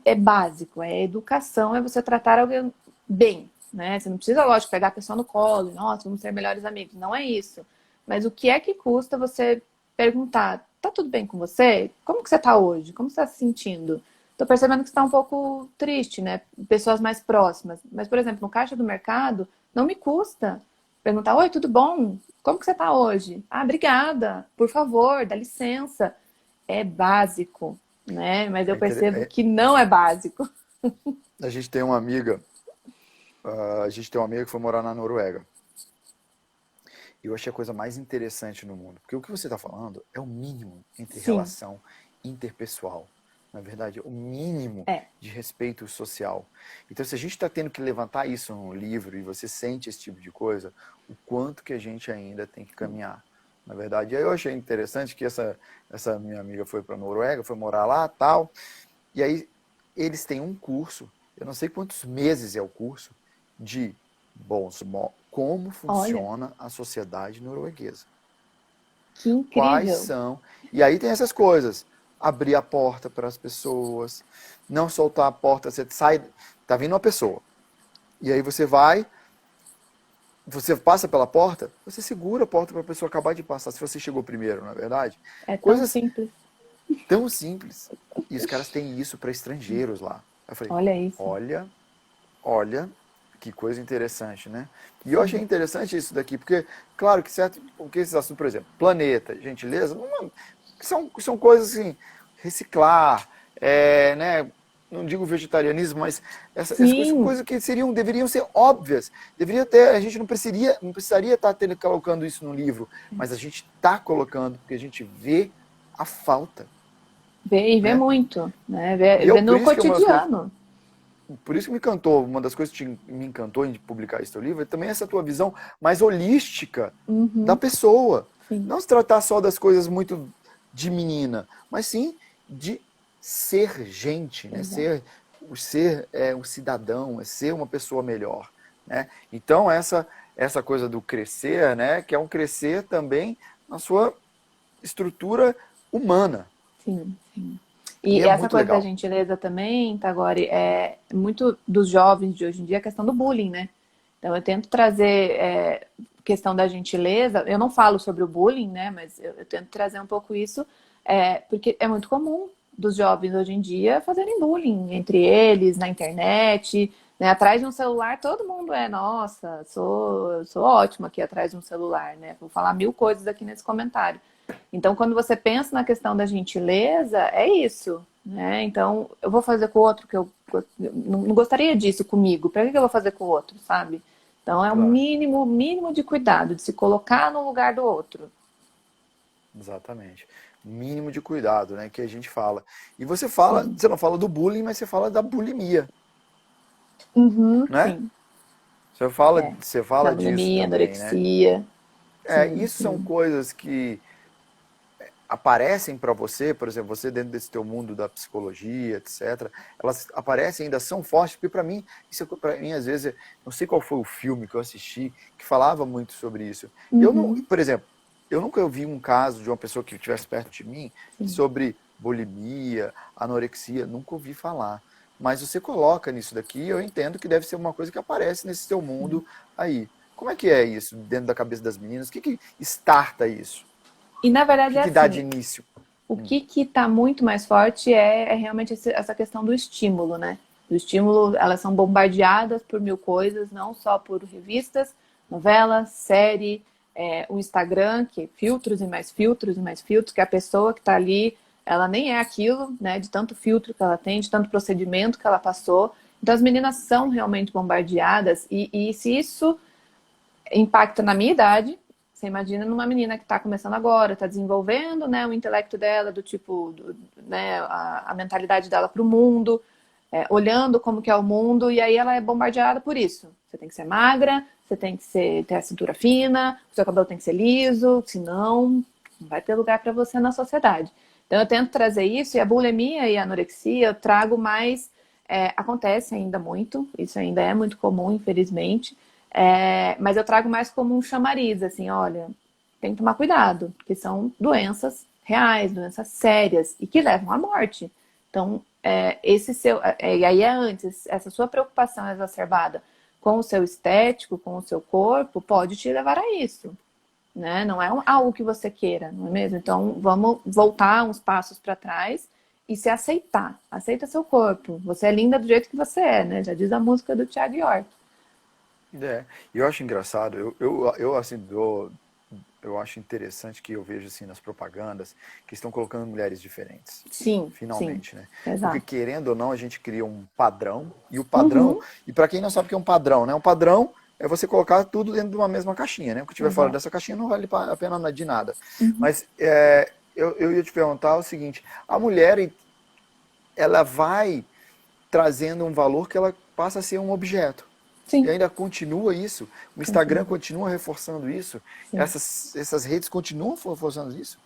B: É básico, é educação, é você tratar alguém bem, né? Você não precisa, lógico, pegar a pessoa no colo, nossa, vamos ser melhores amigos. Não é isso. Mas o que é que custa você perguntar, tá tudo bem com você? Como que você tá hoje? Como você tá se sentindo? Tô percebendo que você tá um pouco triste, né? Pessoas mais próximas. Mas, por exemplo, no caixa do mercado, não me custa perguntar, oi, tudo bom? Como que você tá hoje? Ah, obrigada. Por favor, dá licença. É básico, né? Mas eu
A: É inter-
B: percebo
A: é-
B: que não é básico.
A: a gente tem uma amiga, que foi morar na Noruega. E eu achei a coisa mais interessante no mundo. Porque o que você está falando é o mínimo entre
B: Sim,
A: relação interpessoal. Na verdade, é o mínimo
B: é.
A: de respeito social. Então, se a gente está tendo que levantar isso no livro e você sente esse tipo de coisa, o quanto que a gente ainda tem que caminhar. Na verdade, aí eu achei interessante que essa minha amiga foi para a Noruega, foi morar lá tal. E aí eles têm um curso, eu não sei quantos meses é o curso, de como
B: Olha,
A: funciona a sociedade norueguesa.
B: que
A: Quais
B: incrível.
A: são. E aí tem essas coisas. Abrir a porta para as pessoas, não soltar a porta, você sai, tá vindo uma pessoa. E aí você passa pela porta, você segura a porta para a pessoa acabar de passar, se você chegou primeiro, na verdade.
B: É tão
A: Coisas
B: simples.
A: tão simples. E os caras têm isso para estrangeiros lá. Eu falei,
B: Olha isso.
A: olha, olha, que coisa interessante, né? E eu achei
B: Sim.
A: interessante isso daqui, porque, claro que certo, porque esses assuntos, por exemplo, planeta, gentileza, são coisas assim, reciclar, né? Não digo vegetarianismo, mas essas coisas são
B: Sim,
A: coisas que deveriam ser óbvias. Deveria ter, a gente não precisaria estar colocando isso no livro, mas a gente está colocando porque a gente vê a falta,
B: vê e vê
A: né?
B: muito, né?
A: E
B: Vê
A: por
B: no
A: isso que uma das coisas
B: cotidiano.
A: por isso que me encantou, uma das coisas que me encantou em publicar esse teu livro é também essa tua visão mais holística da
B: Uhum,
A: pessoa.
B: sim,
A: Não se tratar só das coisas muito de menina, mas sim de ser gente, né?
B: exato.
A: Ser um cidadão, é ser uma pessoa melhor, né? Então essa coisa do crescer, né? Que é um crescer também na sua estrutura humana.
B: Sim, sim.
A: E
B: E
A: é
B: essa
A: muito
B: coisa da
A: legal.
B: gentileza também, Tagore, é muito dos jovens de hoje em dia a questão do bullying, né? Então eu tento trazer questão da gentileza. Eu não falo sobre o bullying, né? Mas eu tento trazer um pouco isso, porque é muito comum dos jovens hoje em dia fazerem bullying entre eles, na internet, né? Atrás de um celular, todo mundo nossa, sou ótima aqui atrás de um celular, né? Vou falar mil coisas aqui nesse comentário. Então, quando você pensa na questão da gentileza, é isso, né? Então, eu vou fazer com o outro que eu não gostaria disso comigo. Para que eu vou fazer com o outro, sabe? Então, é um
A: Claro,
B: mínimo de cuidado, de se colocar no lugar do outro.
A: exatamente. Mínimo de cuidado, né, que a gente fala. E
B: Sim.
A: você não fala do bullying, mas você fala da bulimia,
B: Uhum,
A: né?
B: sim. É.
A: Você
B: Da
A: fala disso
B: bulimia,
A: também, né?
B: anorexia. Sim,
A: Isso são
B: sim.
A: coisas que aparecem para você, por exemplo, você dentro desse teu mundo da psicologia, etc. Elas aparecem ainda são fortes, porque para mim, isso para mim às vezes, não sei qual foi o filme que eu assisti que falava muito sobre isso. Eu não,
B: Uhum,
A: por exemplo, eu nunca ouvi um caso de uma pessoa que estivesse perto de mim
B: sim.
A: sobre bulimia, anorexia, nunca ouvi falar. Mas você coloca nisso daqui, eu entendo que deve ser uma coisa que aparece nesse teu mundo aí. Como é que é isso dentro da cabeça das meninas? O que que starta isso?
B: E na
A: O
B: verdade
A: que
B: é
A: que dá de
B: assim,
A: início?
B: o que está muito mais forte é realmente essa questão do estímulo, né? Do estímulo, elas são bombardeadas por mil coisas, não só por revistas, novelas, série, o Instagram, que filtros e mais filtros, que a pessoa que está ali, ela nem é aquilo, né? De tanto filtro que ela tem, de tanto procedimento que ela passou. Então as meninas são realmente bombardeadas, e se isso impacta na minha idade. Você imagina numa menina que está começando agora, está desenvolvendo, né, o intelecto dela, do tipo, né, a mentalidade dela para o mundo, olhando como que é o mundo, e aí ela é bombardeada por isso. Você tem que ser magra, você tem que ter a cintura fina, o seu cabelo tem que ser liso, senão não vai ter lugar para você na sociedade. Então eu tento trazer isso, e a bulimia e a anorexia eu trago mais, acontece ainda muito, isso ainda é muito comum, infelizmente, mas eu trago mais como um chamariz, assim, olha, tem que tomar cuidado, porque são doenças reais, doenças sérias e que levam à morte. Então, esse seu, e aí é antes, essa sua preocupação exacerbada com o seu estético, com o seu corpo, pode te levar a isso, né? Não é algo que você queira, não é mesmo? Então, vamos voltar uns passos para trás e se aceitar. Aceita seu corpo. Você é linda do jeito que você é, né? Já diz a música do Thiago York.
A: É, e eu acho engraçado, eu assim, eu acho interessante que eu vejo assim nas propagandas que estão colocando mulheres diferentes,
B: Sim, sim,
A: finalmente, né? Porque
B: exato.
A: querendo ou não, a gente cria um padrão, e o padrão,
B: Uhum,
A: e para quem não sabe o que é um padrão, né? Um padrão é você colocar tudo dentro de uma mesma caixinha, né? O que tiver fora
B: exato.
A: dessa caixinha não vale a pena de nada.
B: Uhum,
A: Mas eu ia te perguntar o seguinte, a mulher, ela vai trazendo um valor que ela passa a ser um objeto. E
B: sim,
A: ainda continua isso, o Instagram
B: continua.
A: continua reforçando isso,
B: Sim.
A: essas redes continuam reforçando isso.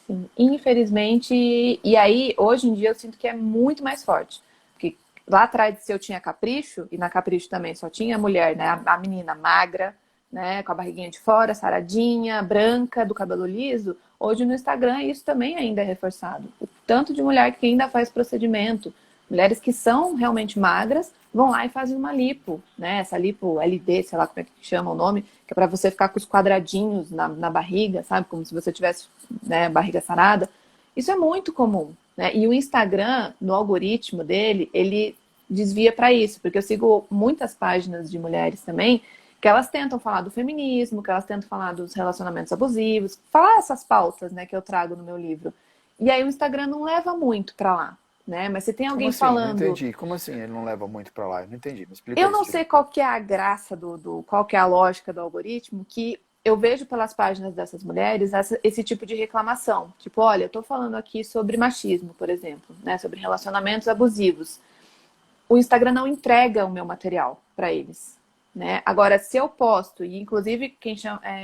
B: Sim, infelizmente, e aí hoje em dia eu sinto que é muito mais forte. Porque lá atrás, se eu tinha Capricho, e na Capricho também só tinha mulher, né? A menina magra, né? Com a barriguinha de fora, saradinha, branca, do cabelo liso. Hoje no Instagram isso também ainda é reforçado. O tanto de mulher que ainda faz procedimento. Mulheres que são realmente magras vão lá e fazem uma lipo, né? Essa lipo LD, sei lá como é que chama o nome, que é para você ficar com os quadradinhos na barriga, sabe? Como se você tivesse, né, barriga sarada. Isso é muito comum, né? E o Instagram, no algoritmo dele, ele desvia para isso, porque eu sigo muitas páginas de mulheres também que elas tentam falar do feminismo, que elas tentam falar dos relacionamentos abusivos, falar essas pautas, né, que eu trago no meu livro. E aí o Instagram não leva muito para lá, né? Mas se tem
A: Como
B: alguém
A: assim? Não
B: falando,
A: entendi. Como assim ele não leva muito para lá? Eu não entendi. Me explica
B: eu
A: isso
B: não sei
A: direito.
B: qual que é a graça qual que é a lógica do algoritmo, que eu vejo pelas páginas dessas mulheres esse tipo de reclamação. Tipo, olha, eu tô falando aqui sobre machismo, por exemplo, né? Sobre relacionamentos abusivos. O Instagram não entrega o meu material para eles, né? Agora, se eu posto, e inclusive quem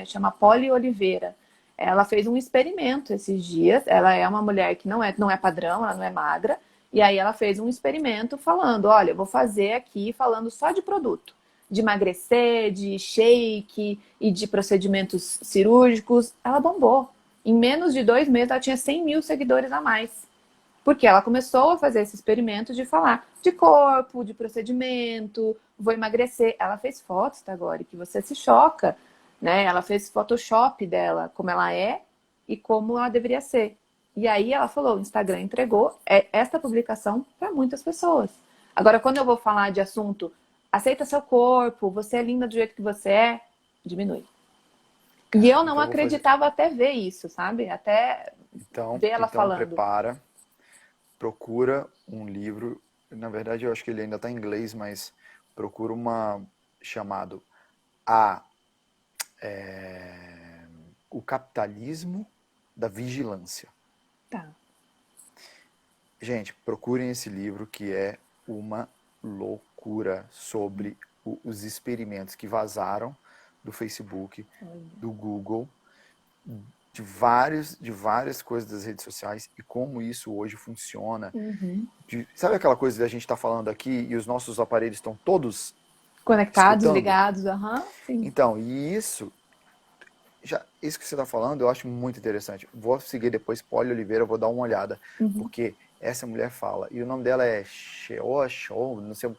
B: chama Polly Oliveira, ela fez um experimento esses dias. Ela é uma mulher que não é padrão, ela não é magra. E aí ela fez um experimento falando, olha, eu vou fazer aqui falando só de produto, de emagrecer, de shake e de procedimentos cirúrgicos. Ela bombou. Em menos de 2 meses, ela tinha 100 mil seguidores a mais. Porque ela começou a fazer esse experimento de falar de corpo, de procedimento, vou emagrecer. Ela fez fotos, tá, agora, que você se choca, né? Ela fez Photoshop dela, como ela é e como ela deveria ser. E aí ela falou, o Instagram entregou esta publicação para muitas pessoas. Agora, quando eu vou falar de assunto, aceita seu corpo, você é linda do jeito que você é, diminui. E
A: Cara,
B: eu não
A: então eu vou fazer.
B: acreditava até ver isso, sabe? Até
A: Então,
B: ver ela
A: então
B: falando.
A: prepara, procura um livro. Na verdade, eu acho que ele ainda está em inglês, mas procura uma chamado A o capitalismo da vigilância.
B: Tá.
A: Gente, procurem esse livro que é uma loucura sobre os experimentos que vazaram do Facebook, do Google, de várias coisas das redes sociais e como isso hoje funciona.
B: Uhum.
A: Sabe aquela coisa da gente estar falando aqui e os nossos aparelhos estão todos
B: Conectados,
A: escutando?
B: ligados, aham, sim.
A: Então, e isso que você está falando, eu acho muito interessante. Vou seguir depois Polly Oliveira, vou dar uma olhada,
B: Uhum.
A: porque essa mulher fala, e o nome dela é Show, não sei,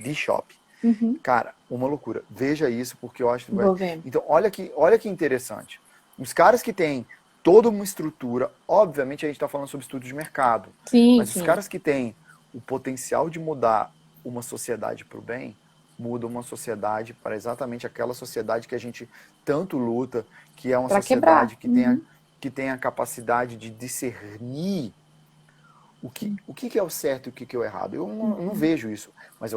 A: Bishop.
B: Uhum.
A: Cara, uma loucura. Veja isso, porque eu acho.
B: Vou ver.
A: Então, olha que interessante. Os caras que têm toda uma estrutura, obviamente a gente está falando sobre estudo de mercado,
B: Sim,
A: mas os
B: sim.
A: caras que têm o potencial de mudar uma sociedade para o bem, mudam uma sociedade para exatamente aquela sociedade que a gente tanto luta, que é uma
B: Pra quebrar.
A: sociedade
B: Uhum.
A: que tem a capacidade de discernir o que é o certo e o que é o errado. Eu não
B: Uhum.
A: vejo isso, mas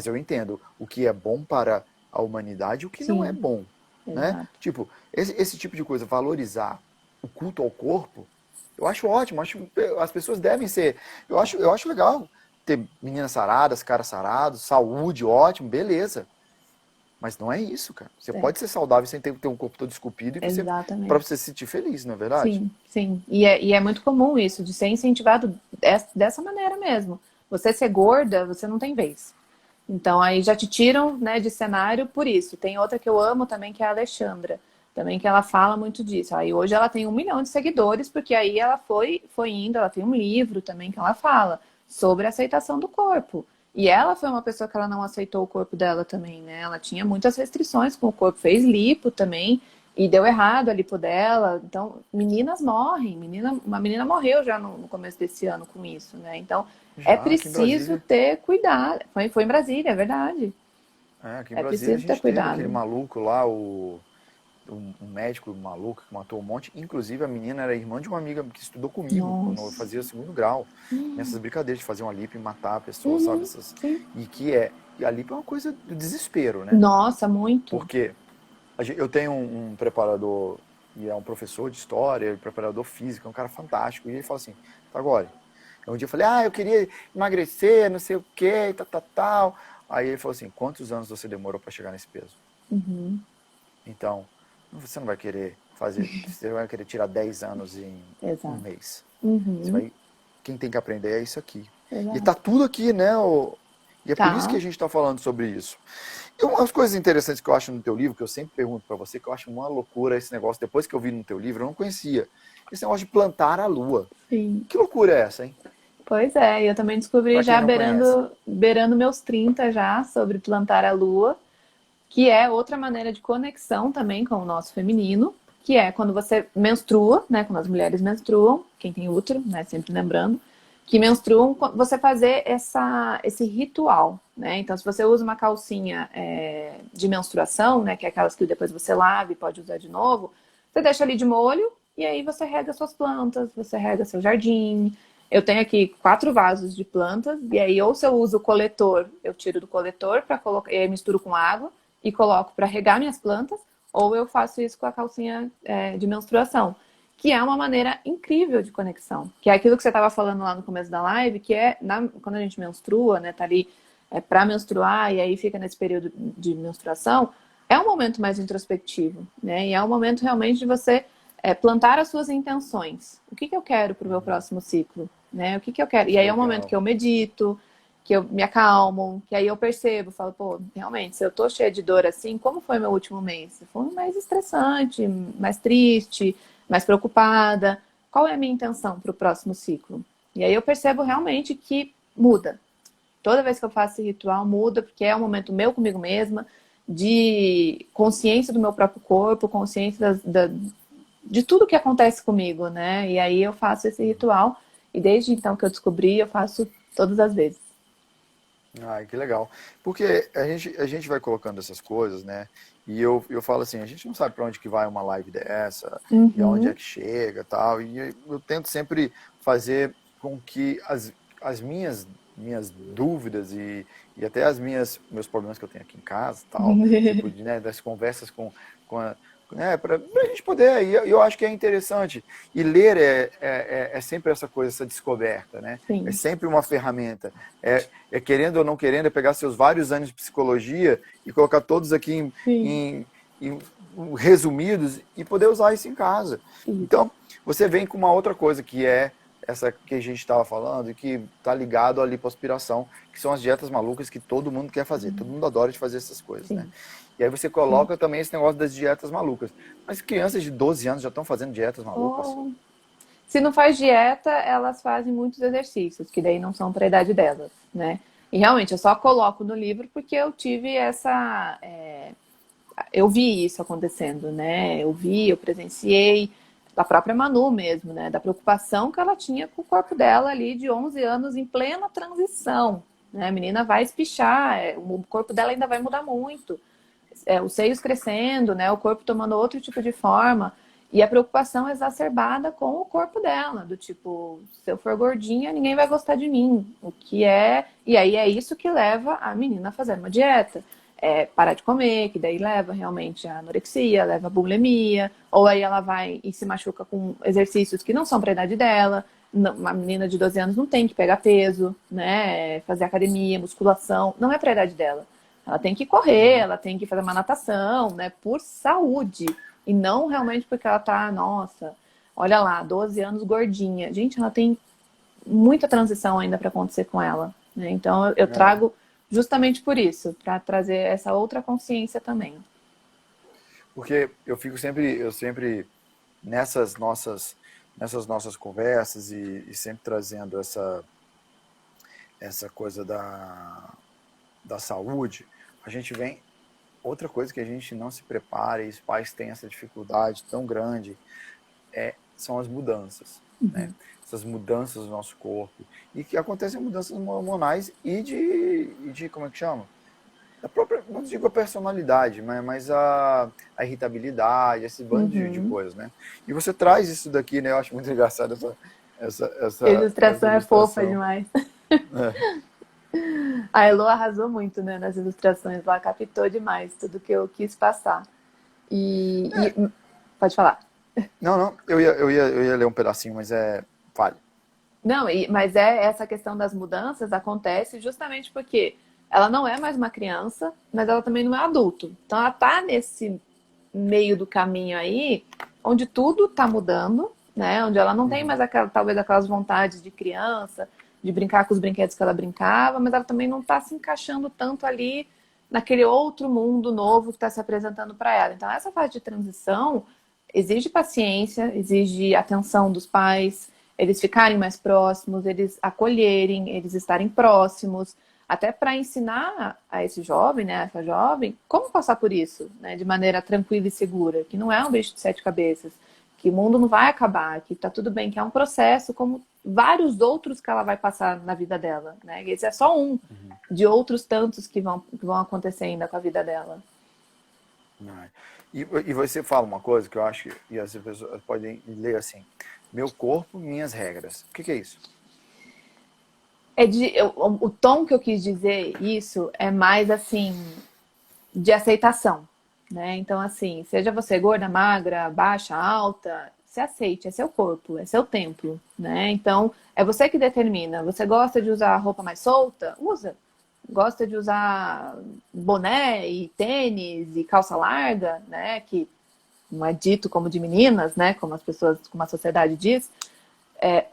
A: eu entendo o que é bom para a humanidade e o que não é
B: Sim,
A: bom. Né?
B: exato.
A: Tipo, esse tipo de coisa, valorizar o culto ao corpo, eu acho ótimo. Acho, as pessoas devem ser. Eu acho legal ter meninas saradas, caras sarados, saúde, ótimo, beleza. Mas não é isso, cara. Você
B: É,
A: pode ser saudável sem ter um corpo todo esculpido e você, para
B: exatamente.
A: você se sentir feliz, não é verdade?
B: Sim, sim. E é muito comum isso, de ser incentivado dessa maneira mesmo. Você ser gorda, você não tem vez. Então aí já te tiram, né, de cenário por isso. Tem outra que eu amo também, que é a Alexandra. Também que ela fala muito disso. Aí hoje ela tem 1 milhão de seguidores, porque aí ela foi indo, ela tem um livro também que ela fala sobre a aceitação do corpo. E ela foi uma pessoa que ela não aceitou o corpo dela também, né? Ela tinha muitas restrições com o corpo, fez lipo também, e deu errado a lipo dela. Então, meninas morrem. Uma menina morreu já no começo desse ano com isso, né? Então, é
A: Já aqui em
B: preciso
A: Brasília.
B: ter cuidado. Foi em Brasília, é verdade.
A: É, aqui em
B: É
A: Brasília a
B: preciso ter
A: gente teve aquele
B: cuidado.
A: maluco lá, um médico maluco que matou um monte. Inclusive, a menina era irmã de uma amiga que estudou comigo quando eu
B: Nossa.
A: fazia segundo grau. Nessas brincadeiras de fazer uma lipo e matar a pessoa, sabe?
B: Uhum,
A: Essas,
B: sim.
A: e a lipo é uma coisa do desespero, né?
B: Nossa, muito.
A: Porque eu tenho um preparador, e é um professor de história, preparador físico, é um cara fantástico. E ele fala assim, agora, um dia eu falei, eu queria emagrecer, não sei o que, tal, tal, tal. Aí ele falou assim, quantos anos você demorou para chegar nesse peso?
B: Uhum,
A: Então, você não vai querer fazer, você vai querer tirar 10 anos em um
B: exato.
A: mês. Você
B: Uhum,
A: vai, quem tem que aprender é isso aqui. E tá
B: exato.
A: tudo aqui, né? E é por isso que
B: Tá.
A: a gente está falando sobre isso. E umas coisas interessantes que eu acho no teu livro, que eu sempre pergunto para você, que eu acho uma loucura esse negócio, depois que eu vi no teu livro, eu não conhecia. Esse negócio de plantar a lua.
B: Sim.
A: Que loucura é essa, hein?
B: Pois é, eu também descobri
A: Para quem
B: já
A: não conhece.
B: beirando meus 30 já sobre plantar a lua, que é outra maneira de conexão também com o nosso feminino, que é quando você menstrua, né, quando as mulheres menstruam, quem tem útero, né, sempre lembrando, que menstruam, você fazer esse ritual, né? Então, se você usa uma calcinha de menstruação, né, que é aquelas que depois você lava e pode usar de novo, você deixa ali de molho e aí você rega suas plantas, você rega seu jardim. Eu tenho aqui 4 vasos de plantas e aí ou se eu uso o coletor, eu tiro do coletor para colocar, e aí misturo com água e coloco para regar minhas plantas, ou eu faço isso com a calcinha de menstruação, que é uma maneira incrível de conexão. Que é aquilo que você estava falando lá no começo da live, que é quando a gente menstrua, né, tá ali para menstruar e aí fica nesse período de menstruação, é um momento mais introspectivo, né? E é um momento realmente de você plantar as suas intenções. O que, que eu quero para o meu próximo ciclo? Né? O que, que eu quero? E
A: Que
B: aí é um momento
A: legal.
B: que eu medito, que eu me acalmo, que aí eu percebo, falo, pô, realmente, se eu tô cheia de dor assim, como foi meu último mês? Foi mais estressante, mais triste, mais preocupada. Qual é a minha intenção para o próximo ciclo? E aí eu percebo realmente que muda. Toda vez que eu faço esse ritual, muda, porque é um momento meu comigo mesma, de consciência do meu próprio corpo, consciência de tudo que acontece comigo, né? E aí eu faço esse ritual, e desde então que eu descobri, eu faço todas as vezes.
A: Ai, que legal. Porque a gente vai colocando essas coisas, né? E eu falo assim, a gente não sabe para onde que vai uma live dessa, e aonde é
B: Uhum,
A: que chega tal. E eu tento sempre fazer com que as minhas dúvidas e até meus problemas que eu tenho aqui em casa tal, tipo, né, das conversas com a, né, para a gente poder, e eu acho que é interessante. E ler é sempre essa coisa, essa descoberta, né? É
B: sim,
A: sempre uma ferramenta. É querendo ou não querendo, é pegar seus vários anos de psicologia e colocar todos aqui
B: sim,
A: em resumidos e poder usar isso em casa.
B: isso.
A: Então, você vem com uma outra coisa que é essa que a gente estava falando e que está ligado à lipoaspiração, que são as dietas malucas que todo mundo quer fazer. Todo mundo adora de fazer essas coisas, né?
B: Sim,
A: E aí você
B: sim.
A: coloca também esse negócio das dietas malucas. Mas crianças de 12 anos já estão fazendo dietas malucas?
B: Oh. Se não faz dieta, elas fazem muitos exercícios, que daí não são para a idade delas, né? E realmente, eu só coloco no livro porque eu tive eu vi isso acontecendo, né? Eu vi, eu presenciei, da própria Manu mesmo, né? Da preocupação que ela tinha com o corpo dela ali de 11 anos em plena transição, né? A menina vai espichar, o corpo dela ainda vai mudar muito, os seios crescendo, né? O corpo tomando outro tipo de forma. E a preocupação exacerbada com o corpo dela, do tipo, se eu for gordinha, ninguém vai gostar de mim. O que é. E aí é isso que leva a menina a fazer uma dieta. Parar de comer, que daí leva realmente a anorexia, leva a bulimia, ou aí ela vai e se machuca com exercícios que não são para a idade dela. Uma menina de 12 anos não tem que pegar peso, né? Fazer academia, musculação, não é para a idade dela. Ela tem que correr, ela tem que fazer uma natação, né? Por saúde. E não realmente porque ela tá, nossa, olha lá, 12 anos gordinha. Gente, ela tem muita transição ainda para acontecer com ela. Né? Então eu
A: É,
B: trago justamente por isso, para trazer essa outra consciência também.
A: porque eu sempre nessas nossas conversas e sempre trazendo essa coisa da saúde, a gente vem. Outra coisa que a gente não se prepara e os pais têm essa dificuldade tão grande são as mudanças, né? Essas mudanças do nosso corpo. E que acontecem mudanças hormonais e de como é que chama? Da própria, não digo a personalidade, mas a irritabilidade, esse bando de
B: Uhum.
A: coisas, né? E você traz isso daqui, né? Eu acho muito engraçado
B: A
A: essa
B: ilustração é fofa
A: ilustração.
B: demais.
A: É.
B: A Elo arrasou muito, né, nas ilustrações. Ela captou demais tudo que eu quis passar. Pode falar.
A: Não, não, eu ia ler um pedacinho, mas fale.
B: Não, mas é essa questão das mudanças acontece justamente porque ela não é mais uma criança, mas ela também não é adulto. Então ela tá nesse meio do caminho aí, onde tudo tá mudando, né? Onde ela não tem mais talvez aquelas vontades de criança, de brincar com os brinquedos que ela brincava, mas ela também não tá se encaixando tanto ali naquele outro mundo novo que está se apresentando para ela. Então essa fase de transição exige paciência, exige atenção dos pais, eles ficarem mais próximos, eles acolherem, eles estarem próximos, até para ensinar a esse jovem, né, essa jovem, como passar por isso, né, de maneira tranquila e segura, que não é um bicho de sete cabeças, que o mundo não vai acabar, que tá tudo bem, que é um processo como vários outros que ela vai passar na vida dela, né? Esse é só um de outros tantos que vão acontecer ainda com a vida dela.
A: E você fala uma coisa que eu acho que e as pessoas podem ler assim: meu corpo, minhas regras. O que é isso?
B: O tom que eu quis dizer isso é mais assim de aceitação, né? Então, assim, seja você gorda, magra, baixa, alta, se aceite, é seu corpo, é seu templo, né? Então, é você que determina. Você gosta de usar roupa mais solta? Usa. Gosta de usar boné e tênis e calça larga, né? Que não é dito como de meninas, né? Como as pessoas, como a sociedade diz,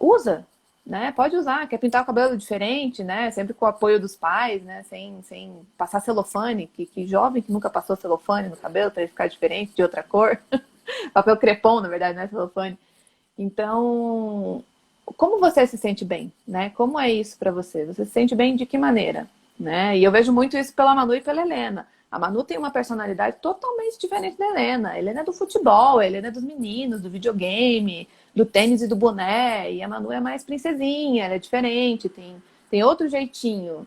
B: usa, né? Pode usar, quer pintar o cabelo diferente, né? Sempre com o apoio dos pais, né? Sem passar celofane, que jovem que nunca passou celofane no cabelo para ele ficar diferente, de outra cor. Papel crepom, na verdade, não é celofane. Então, como você se sente bem, né? Como é isso para você? Você se sente bem de que maneira, né? E eu vejo muito isso pela Manu e pela Helena. A Manu tem uma personalidade totalmente diferente da Helena. A Helena é do futebol, a Helena é dos meninos, do videogame, do tênis e do boné. E a Manu é mais princesinha, ela é diferente, tem outro jeitinho.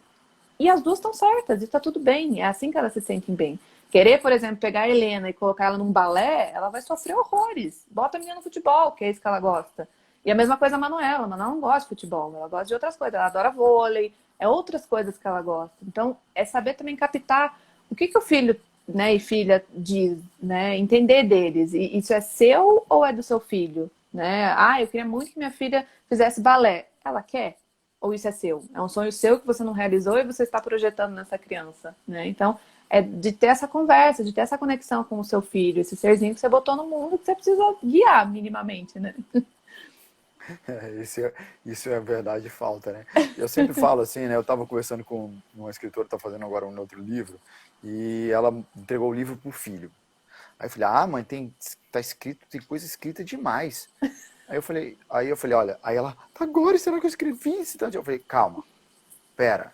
B: E as duas estão certas, e está tudo bem. É assim que elas se sentem bem. Querer, por exemplo, pegar a Helena e colocar ela num balé, ela vai sofrer horrores. Bota a menina no futebol, que é isso que ela gosta. E a mesma coisa a Manuela. A Manuela não gosta de futebol, ela gosta de outras coisas. Ela adora vôlei, é outras coisas que ela gosta. Então, é saber também captar o que o filho, né, e filha diz, né? Entender deles. E isso é seu ou é do seu filho? Né? Ah, eu queria muito que minha filha fizesse balé. Ela quer? Ou isso é seu? É um sonho seu que você não realizou e você está projetando nessa criança, né? Então, é de ter essa conversa, de ter essa conexão com o seu filho, esse serzinho que você botou no mundo que você precisa guiar minimamente, né?
A: Isso é verdade e falta, né? Eu sempre falo assim, né? Eu estava conversando com uma escritora que está fazendo agora um outro livro e ela entregou o livro pro filho. Aí eu falei, mãe, tá escrito, tem coisa escrita demais. Aí eu falei, olha, aí ela, agora será que eu escrevi isso? Eu falei, calma, pera,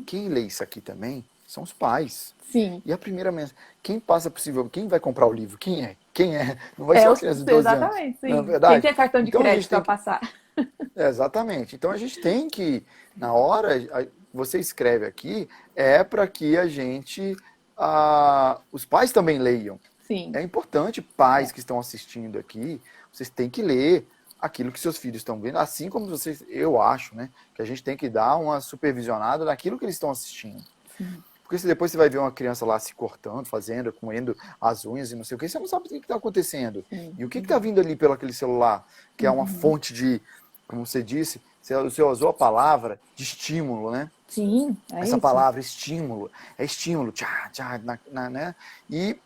A: quem lê isso aqui também são os pais.
B: Sim.
A: E a primeira mensagem, quem passa possível, quem vai comprar o livro? Quem é? Quem é? Não vai ser
B: É,
A: uma criança de 12 anos,
B: exatamente,
A: não é
B: sim. Quem
A: verdade?
B: tem cartão de
A: Então a
B: crédito
A: gente
B: para
A: tem que.
B: passar?
A: Exatamente. Então a gente tem que, na hora, você escreve aqui, para que a gente, os pais também leiam.
B: Sim.
A: É importante, pais
B: É.
A: que estão assistindo aqui, vocês têm que ler aquilo que seus filhos estão vendo, assim como vocês, eu acho, né, que a gente tem que dar uma supervisionada naquilo que eles estão assistindo.
B: Sim.
A: Porque se depois você vai ver uma criança lá se cortando, fazendo, comendo as unhas e não sei o que, você não sabe o que está acontecendo.
B: Sim.
A: E o que está vindo ali pelo aquele celular, que é uma
B: Uhum.
A: fonte de, como você disse, você usou a palavra de estímulo, né?
B: Sim, é
A: Essa
B: isso.
A: palavra estímulo, é estímulo, tchá, tchá, né? E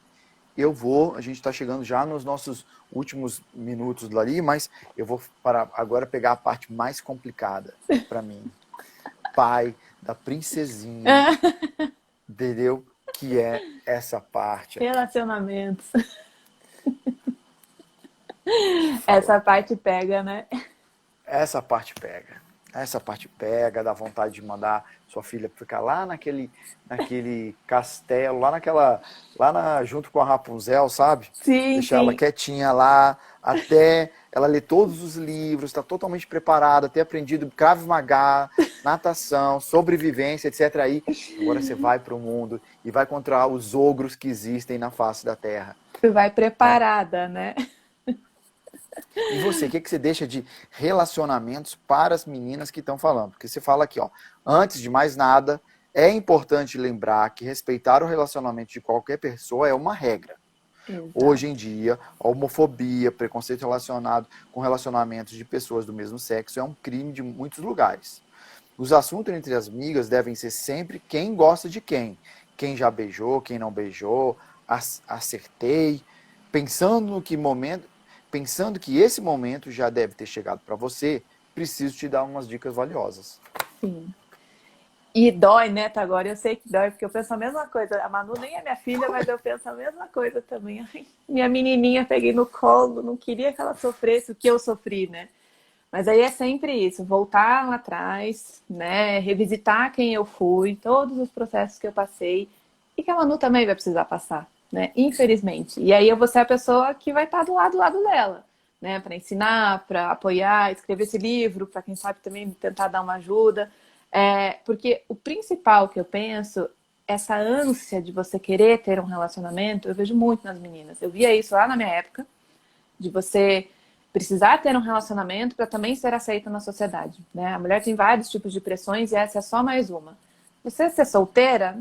A: a gente está chegando já nos nossos últimos minutos ali, mas eu vou para agora pegar a parte mais complicada para mim. Pai da princesinha, entendeu? Que é essa parte aqui.
B: Relacionamentos.
A: Fala,
B: Essa parte pega, né?
A: essa parte pega. Essa parte pega, dá vontade de mandar sua filha ficar lá naquele castelo, junto com a Rapunzel, sabe?
B: Sim,
A: Deixar ela
B: sim.
A: quietinha lá, até ela ler todos os livros, está totalmente preparada, ter aprendido Krav Maga, natação, sobrevivência, etc. Aí, agora você vai para o mundo e vai contra os ogros que existem na face da Terra,
B: Tu vai
A: né?
B: preparada, né?
A: E você, o que você deixa de relacionamentos para as meninas que estão falando? Porque você fala aqui, ó, antes de mais nada, é importante lembrar que respeitar o relacionamento de qualquer pessoa é uma regra. Hoje em
B: Exato.
A: dia, a homofobia, preconceito relacionado com relacionamentos de pessoas do mesmo sexo é um crime de muitos lugares. Os assuntos entre as amigas devem ser sempre quem gosta de quem já beijou, quem não beijou, acertei, pensando no que momento, pensando que esse momento já deve ter chegado para você, preciso te dar umas dicas valiosas.
B: Sim. E dói, né, tá agora? Eu sei que dói, porque eu penso a mesma coisa. A Manu nem é minha filha, mas eu penso a mesma coisa também. Ai, minha menininha, peguei no colo, não queria que ela sofresse o que eu sofri, né? Mas aí é sempre isso, voltar lá atrás, né? Revisitar quem eu fui, todos os processos que eu passei e que a Manu também vai precisar passar, né? Infelizmente. E aí eu vou ser a pessoa que vai estar do lado dela, né? Para ensinar, para apoiar, escrever esse livro, para quem sabe também tentar dar uma ajuda. Porque o principal que eu penso, essa ânsia de você querer ter um relacionamento, eu vejo muito nas meninas. Eu via isso lá na minha época, de você precisar ter um relacionamento para também ser aceita na sociedade, né? A mulher tem vários tipos de pressões e essa é só mais uma. Você ser solteira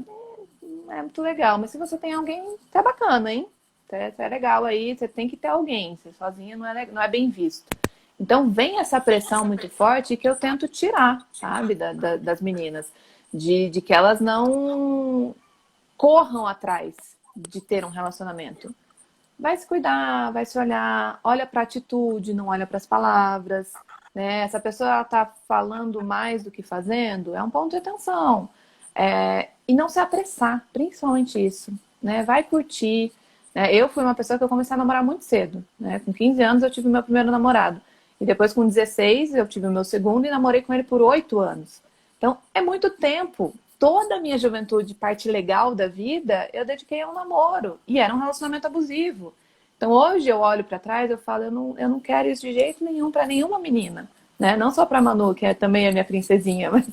B: é muito legal, mas se você tem alguém, tá bacana, hein? É legal aí, você tem que ter alguém, você sozinha não é bem visto. Então vem essa pressão muito forte que eu tento tirar, sabe, das meninas, de que elas não corram atrás de ter um relacionamento. Vai se cuidar, vai se olhar, olha para a atitude, não olha para as palavras, né? Essa pessoa está falando mais do que fazendo, é um ponto de atenção. E não se apressar, principalmente isso, né? Vai curtir. Né? Eu fui uma pessoa que eu comecei a namorar muito cedo, né? Com 15 anos eu tive meu primeiro namorado. E depois com 16 eu tive o meu segundo e namorei com ele por 8 anos. Então é muito tempo. Toda a minha juventude, parte legal da vida, eu dediquei ao namoro. E era um relacionamento abusivo. Então hoje eu olho para trás e eu falo, eu não quero isso de jeito nenhum para nenhuma menina. Né? Não só para Manu, que é também a minha princesinha, mas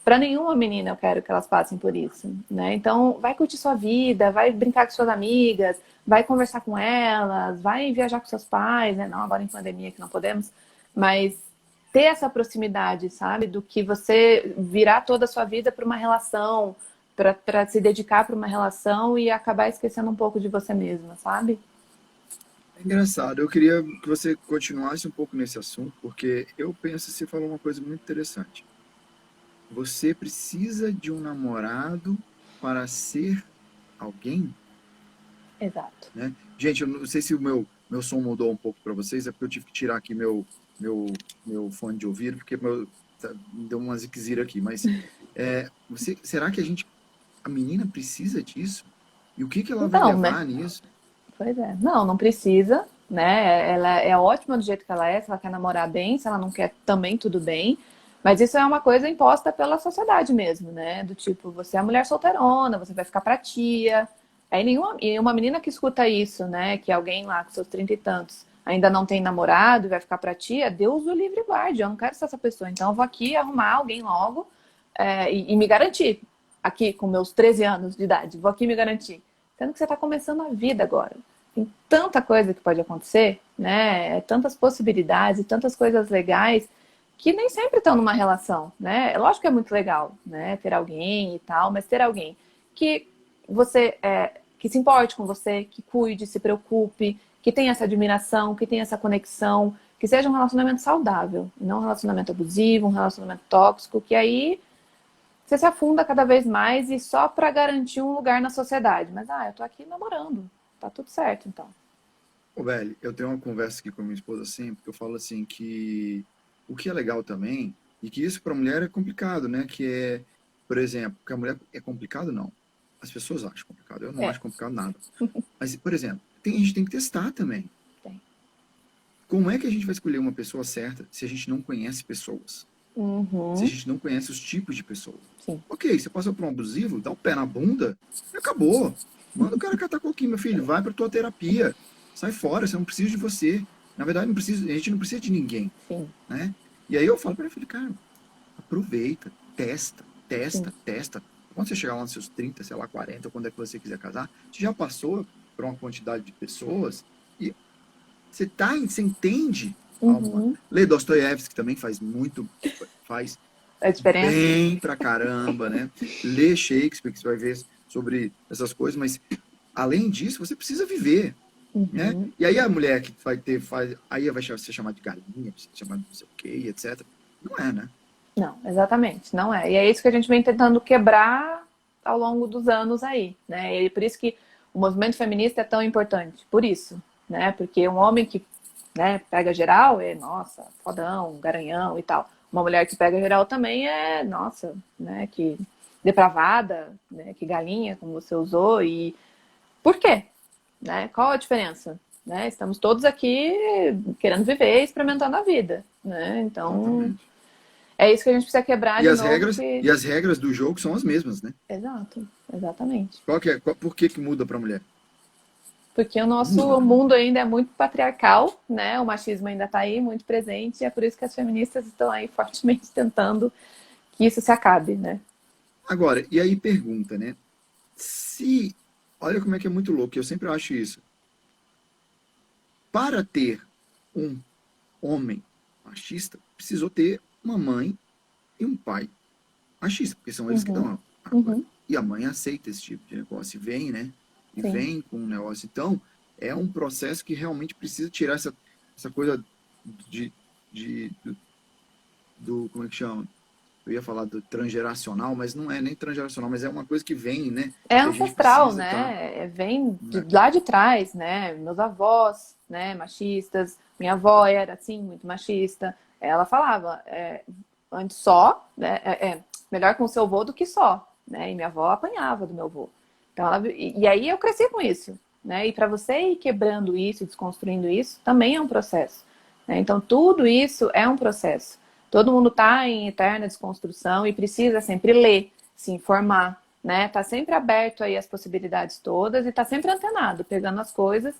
B: para nenhuma menina eu quero que elas passem por isso. Né? Então vai curtir sua vida, vai brincar com suas amigas, vai conversar com elas, vai viajar com seus pais, né? Não agora em pandemia que não podemos, mas ter essa proximidade, sabe? Do que você virar toda a sua vida para uma relação, para se dedicar para uma relação e acabar esquecendo um pouco de você mesma, sabe?
C: É engraçado, eu queria que você continuasse um pouco nesse assunto, porque eu penso que você falou uma coisa muito interessante. Você precisa de um namorado para ser alguém,
B: Exato.
C: né? Gente, eu não sei se o meu som mudou um pouco para vocês, é porque eu tive que tirar aqui meu fone de ouvido, porque me deu uma ziquezira aqui. Mas será que a menina precisa disso? E o que que ela vai
B: Então, né?
C: levar nisso?
B: Pois é. Não, não precisa, né? Ela é ótima do jeito que ela é, se ela quer namorar bem, se ela não quer também, tudo bem. Mas isso é uma coisa imposta pela sociedade mesmo, né? Do tipo, você é mulher solteirona, você vai ficar pra tia. E uma menina que escuta isso, né? Que alguém lá com seus 30 e tantos ainda não tem namorado e vai ficar pra tia, Deus o livre e guarde, eu não quero ser essa pessoa. Então eu vou aqui arrumar alguém logo e me garantir. Aqui, com meus 13 anos de idade, vou aqui me garantir. Sendo que você está começando a vida agora. Tem tanta coisa que pode acontecer, né? Tantas possibilidades, tantas coisas legais que nem sempre estão numa relação, né? É lógico que é muito legal, né? Ter alguém e tal, mas ter alguém que que se importe com você, que cuide, se preocupe, que tenha essa admiração, que tenha essa conexão, que seja um relacionamento saudável, e não um relacionamento abusivo, um relacionamento tóxico, que aí você se afunda cada vez mais e só para garantir um lugar na sociedade. Mas, eu tô aqui namorando. Tá tudo certo, então.
C: Ô, velho, eu tenho uma conversa aqui com a minha esposa sempre, que eu falo assim que o que é legal também, e que isso para mulher é complicado, né? Que é, por exemplo, que a mulher é complicado, não. As pessoas acham complicado, eu não
B: É,
C: acho complicado nada. Mas, por exemplo, a gente tem que testar também.
B: tem.
C: Como é que a gente vai escolher uma pessoa certa se a gente não conhece pessoas? se a
B: Uhum.
C: gente não conhece os tipos de pessoa.
B: Sim.
C: Ok, você passou por um abusivo, dá um pé na bunda e acabou. Manda o cara catar coquinho, meu filho, vai pra tua terapia. Sai fora, você não precisa de você. Na verdade, não precisa, a gente não precisa de ninguém,
B: Sim.
C: né? E aí eu falo pra ele, filho, cara, aproveita, testa,
B: Sim.
C: testa, testa. Quando você chegar lá nos seus 30, sei lá, 40, quando é que você quiser casar, você já passou por uma quantidade de pessoas e você entende uma.
B: Uhum.
C: Lê Dostoiévski também faz
B: A diferença?
C: bem pra caramba, né? Lê Shakespeare, que você vai ver sobre essas coisas, mas além disso, você precisa viver, né?
B: Uhum.
C: E aí a mulher que aí vai ser chamada de galinha, vai ser chamada de não sei o quê, etc. Não é, né?
B: Não, exatamente, não é. E é isso que a gente vem tentando quebrar ao longo dos anos aí, né? E por isso que o movimento feminista é tão importante, por isso, né? Porque um homem que, né, pega geral é, nossa, fodão, garanhão e tal. Uma mulher que pega geral também é, nossa, né, que depravada, né, que galinha, como você usou, e por quê? Né? Qual a diferença? Né? Estamos todos aqui querendo viver, experimentando a vida, né? Então,
C: Exatamente.
B: é isso que a gente precisa quebrar
C: E
B: de
C: as
B: novo,
C: regras,
B: que...
C: e as regras do jogo são as mesmas, né?
B: Exato, exatamente.
C: Por que que muda pra mulher?
B: Porque o
C: Não muda,
B: nosso
C: né?
B: mundo ainda é muito patriarcal, né? O machismo ainda está aí, muito presente, e é por isso que as feministas estão aí fortemente tentando que isso se acabe, né?
C: Agora, e aí pergunta, né? Se, olha como é que é muito louco, eu sempre acho isso. Para ter um homem machista, precisou ter uma mãe e um pai machista, porque são eles que dão
B: Uhum,
C: água.
B: uhum,
C: E a mãe aceita esse tipo de negócio e vem, né? E
B: sim.
C: vem com um negócio. Então, é um processo que realmente precisa tirar essa coisa de, do, como é que chama? Eu ia falar do transgeracional, mas não é nem transgeracional, mas é uma coisa que vem, né?
B: É
C: Que a gente
B: ancestral,
C: precisa estar.
B: né? Vem de
C: Né?
B: lá de trás, né? Meus avós, né? Machistas. Minha avó era assim, muito machista. Ela falava, antes só, né? Melhor com o seu avô do que só, né? E minha avó apanhava do meu avô. Então, e aí eu cresci com isso, né? E para você ir quebrando isso, desconstruindo isso, também é um processo, né? Então tudo isso é um processo. Todo mundo está em eterna desconstrução e precisa sempre ler, se informar, né? Tá sempre aberto aí as possibilidades todas e tá sempre antenado, pegando as coisas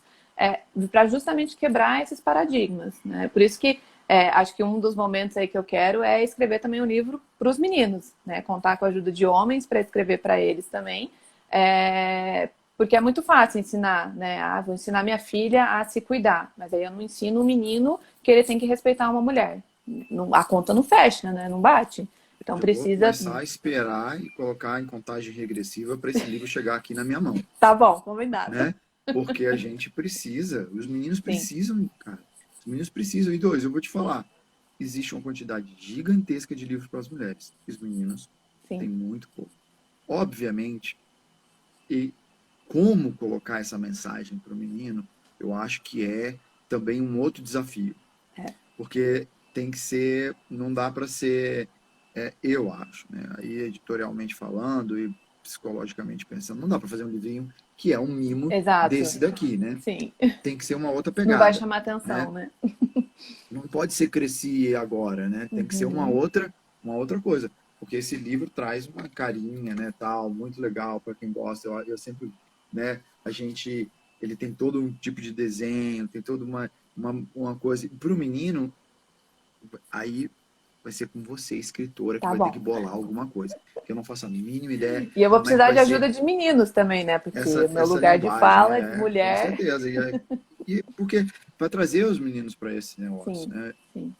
B: para justamente quebrar esses paradigmas, né? Por isso que acho que um dos momentos aí que eu quero é escrever também um livro para os meninos, né? Contar com a ajuda de homens para escrever para eles também, porque é muito fácil ensinar, né? Ah, vou ensinar minha filha a se cuidar, mas aí eu não ensino o menino que ele tem que respeitar uma mulher. A conta não fecha, né? Não bate. Então
C: Eu vou
B: precisa.
C: começar a esperar e colocar em contagem regressiva para esse livro chegar aqui na minha mão,
B: Tá bom, combinado.
C: né? Porque a gente precisa, os meninos
B: Sim,
C: precisam, cara. Os meninos precisam. E dois, eu vou te falar, existe uma quantidade gigantesca de livros para as mulheres. E os meninos têm
B: sim.
C: muito pouco. Obviamente, e como colocar essa mensagem para o menino, eu acho que é também um outro desafio.
B: É.
C: Porque tem que ser, não dá para ser, eu acho, né? Aí editorialmente falando e psicologicamente pensando, não dá para fazer um livrinho que é um mimo
B: Exato.
C: desse daqui, né?
B: Sim.
C: Tem que ser uma outra
B: Não vai
C: pegada,
B: chamar
C: né?
B: atenção, né?
C: Não pode ser cresci agora, né? Tem que ser
B: Uhum.
C: uma outra coisa, porque esse livro traz uma carinha, né, tal, muito legal para quem gosta. Eu sempre, né, ele tem todo um tipo de desenho, tem toda uma coisa. Para o menino, aí vai ser com você, escritora, que
B: Tá
C: vai ter que
B: bom.
C: bolar alguma coisa. Que eu não faço a mínima ideia
B: E eu vou
C: como é que
B: precisar
C: vai
B: de
C: ser
B: ajuda de meninos também, né? Porque o meu
C: essa
B: lugar de
C: linguagem.
B: fala é de
C: É, com
B: mulher.
C: certeza. E porque para trazer os meninos para esse negócio,
B: Sim,
C: né?
B: sim.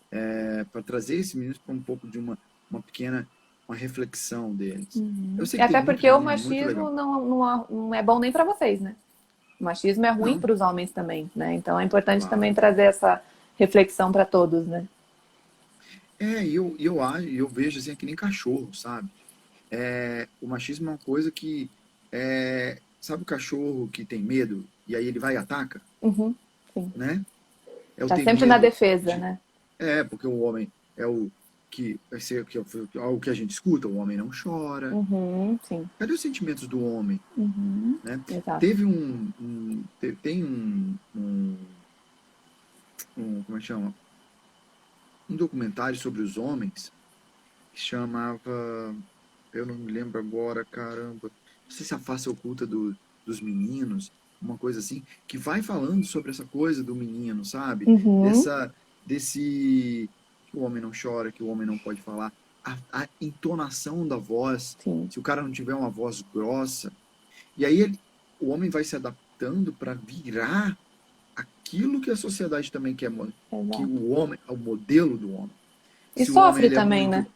C: Para trazer esses meninos para um pouco de uma pequena uma reflexão deles. Eu
B: Uhum.
C: sei
B: E
C: que tem
B: até
C: muito
B: porque o
C: menino muito
B: machismo
C: legal.
B: não é bom nem para vocês, né? O machismo é ruim
C: Não,
B: para os homens também, né? Então é importante também
C: claro.
B: trazer essa reflexão para todos, né?
C: Eu vejo assim, é que nem cachorro, sabe? O machismo é uma coisa que sabe o cachorro que tem medo e aí ele vai e ataca,
B: Uhum. Sim.
C: né? É o
B: Tá
C: ter
B: sempre na
C: medo
B: defesa,
C: de.
B: né?
C: Porque o homem é o que vai ser o que a gente escuta, o homem não chora.
B: Uhum. Sim.
C: Cadê os sentimentos do homem,
B: Uhum.
C: né?
B: Exato.
C: Teve tem como é que chama? Um documentário sobre os homens que chamava, eu não me lembro agora, caramba, não sei se a face oculta dos meninos, uma coisa assim, que vai falando sobre essa coisa do menino, sabe?
B: Uhum,
C: Desse que o homem não chora, que o homem não pode falar, a entonação da voz,
B: sim,
C: se o cara não tiver uma voz grossa, e aí o homem vai se adaptando para virar aquilo que a sociedade também quer, que
B: exato.
C: o homem, é o modelo do homem.
B: E
C: Se o homem
B: sofre
C: ele é
B: também,
C: muito,
B: né?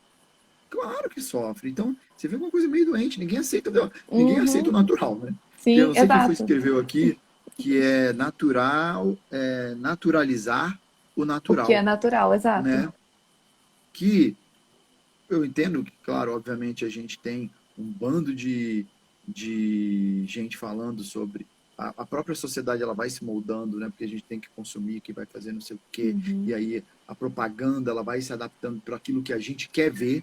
C: claro que sofre. Então, você vê uma coisa meio doente, ninguém aceita o
B: Uhum,
C: natural, né? Que eu
B: sim,
C: não sei quem foi que
B: exato.
C: escreveu aqui, que é natural, naturalizar o
B: O que é
C: natural,
B: natural, exato.
C: né? Que eu entendo que, claro, obviamente a gente tem um bando de gente falando sobre a própria sociedade, ela vai se moldando, né? Porque a gente tem que consumir, que vai fazer não sei o quê, e
B: Uhum,
C: aí a propaganda ela vai se adaptando para aquilo que a gente quer ver,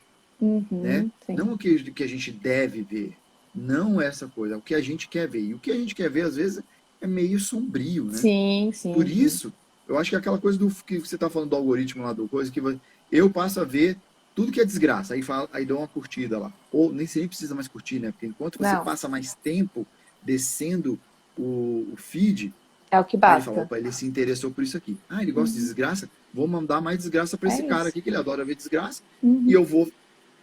C: né?
B: uhum, sim.
C: Não o que a gente deve ver, não essa coisa, é o que a gente quer ver. E o que a gente quer ver às vezes é meio sombrio, né?
B: Sim,
C: Por
B: sim, sim.
C: isso, eu acho que é aquela coisa do que você está falando do algoritmo lá, do coisa que eu passo a ver tudo que é desgraça, aí dou uma curtida lá. Ou nem sempre precisa mais curtir, né? Porque enquanto você
B: Não,
C: passa mais tempo descendo o feed,
B: é o que
C: aí ele fala,
B: basta.
C: opa, ele se interessou por isso aqui. Ah, ele gosta de
B: Uhum,
C: desgraça? Vou mandar mais desgraça para
B: é
C: esse cara
B: isso.
C: aqui, que ele adora ver desgraça, e
B: Uhum.
C: eu vou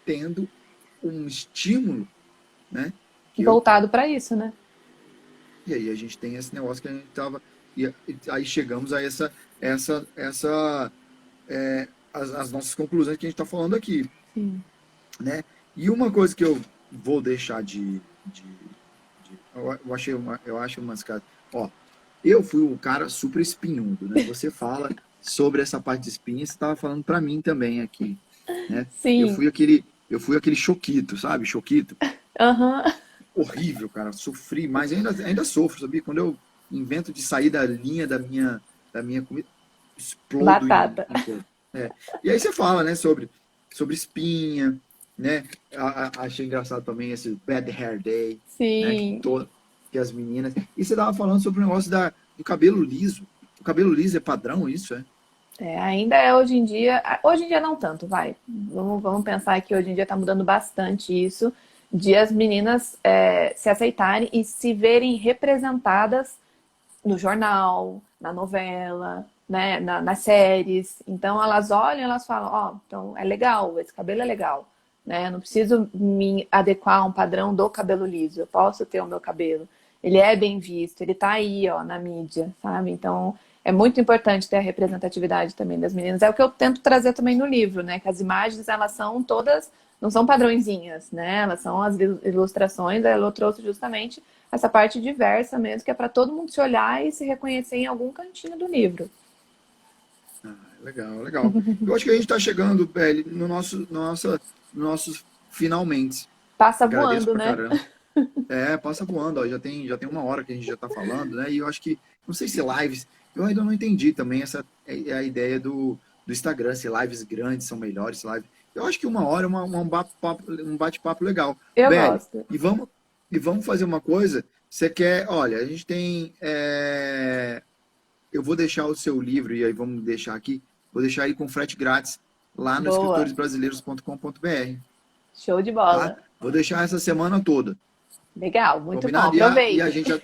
C: tendo um estímulo, né? Que eu,
B: Voltado para isso, né?
C: e aí a gente tem esse negócio que a gente tava. E aí chegamos a essa as nossas conclusões que a gente está falando aqui,
B: Sim.
C: né? E uma coisa que eu vou deixar eu acho umas caras, ó, eu fui um cara super espinhudo, né? Você fala sobre essa parte de espinha, você estava falando para mim também aqui, né?
B: Sim.
C: Eu fui aquele choquito, sabe? Choquito,
B: Aham.
C: horrível, cara. Sofri, mas ainda sofro, sabia? Quando eu invento de sair da linha da minha comida, explodo
B: Batata.
C: em coisa. É. E aí você fala, né, sobre espinha, né? Achei engraçado também esse Bad Hair Day, né?
B: Sim.
C: Que as meninas. E você tava falando sobre o negócio do cabelo liso. O cabelo liso é padrão, isso, é?
B: É, ainda é hoje em dia. Hoje em dia não tanto, vai. Vamos pensar que hoje em dia tá mudando bastante isso, de as meninas se aceitarem e se verem representadas no jornal, na novela, né, nas séries. Então elas olham, e elas falam, ó, então é legal, esse cabelo é legal, né? Eu não preciso me adequar a um padrão do cabelo liso. Eu posso ter o meu cabelo. Ele é bem visto, ele tá aí, ó, na mídia, sabe? Então é muito importante ter a representatividade também das meninas. É o que eu tento trazer também no livro, né? Que as imagens elas são todas não são padrõezinhas, né? Elas são as ilustrações. Ela trouxe justamente essa parte diversa mesmo, que é para todo mundo se olhar e se reconhecer em algum cantinho do livro.
C: Ah, legal, legal. Eu acho que a gente está chegando, Beli, no nossos finalmente.
B: Passa
C: Agradeço
B: voando,
C: pra
B: né?
C: caramba. Passa voando, ó, já tem uma hora que a gente já está falando, né? E eu acho que, não sei se lives, eu ainda não entendi também essa é a ideia do Instagram, se lives grandes são melhores, se live. Eu acho que uma hora é um bate-papo legal.
B: Eu
C: Beli,
B: gosto.
C: e vamos fazer uma coisa. Você quer, olha, a gente tem. Eu vou deixar o seu livro, e aí vamos deixar aqui, vou deixar ele com frete grátis lá no
B: Boa.
C: escritoresbrasileiros.com.br,
B: Show de
C: tá?
B: bola.
C: Vou deixar essa semana toda.
B: Legal, muito bom.
C: Combinado? E
B: Aproveita.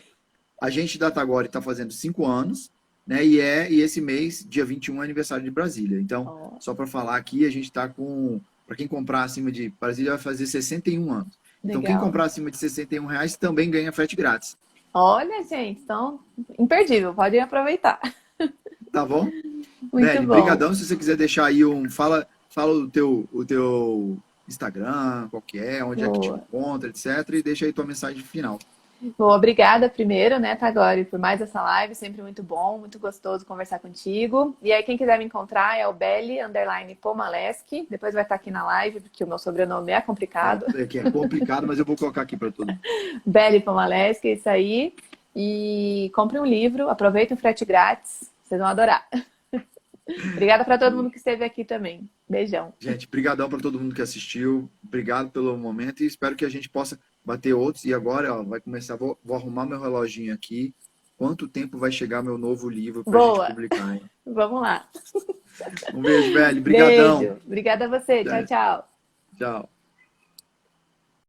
C: a gente da Tagore está fazendo 5 anos, né? E esse mês, dia 21, é aniversário de Brasília. Então,
B: Ó,
C: só para falar aqui, a gente está com. Para quem comprar acima de Brasília, vai fazer 61 anos. Então, quem
B: legal.
C: comprar acima de R$ 61 também ganha frete grátis.
B: Olha, gente, então, imperdível. Pode aproveitar.
C: Tá bom?
B: Muito
C: Beli,
B: bom.
C: brigadão. Se você quiser deixar aí fala o teu Instagram, qual que é, onde é que te
B: Boa.
C: encontra, etc. E deixa aí tua mensagem final.
B: Bom, obrigada primeiro, né, Tagore, por mais essa live, sempre muito bom, muito gostoso conversar contigo. E aí, quem quiser me encontrar é o Belly_Pomaleski, depois vai estar aqui na live, porque o meu sobrenome é complicado.
C: Que é complicado, mas eu vou colocar aqui para todo mundo.
B: Belly Pomaleski, é isso aí. E compre um livro, aproveite o frete grátis, vocês vão adorar. Obrigada para todo mundo que esteve aqui também. Beijão.
C: Gente, brigadão para todo mundo que assistiu. Obrigado pelo momento e espero que a gente possa bater outros. E agora, ó, vai começar, vou arrumar meu reloginho aqui. Quanto tempo vai chegar meu novo livro para a gente
B: Boa,
C: publicar, hein?
B: vamos lá.
C: Um beijo, velho. Brigadão.
B: Beijo. Obrigada a você. Tchau, tchau.
C: Tchau.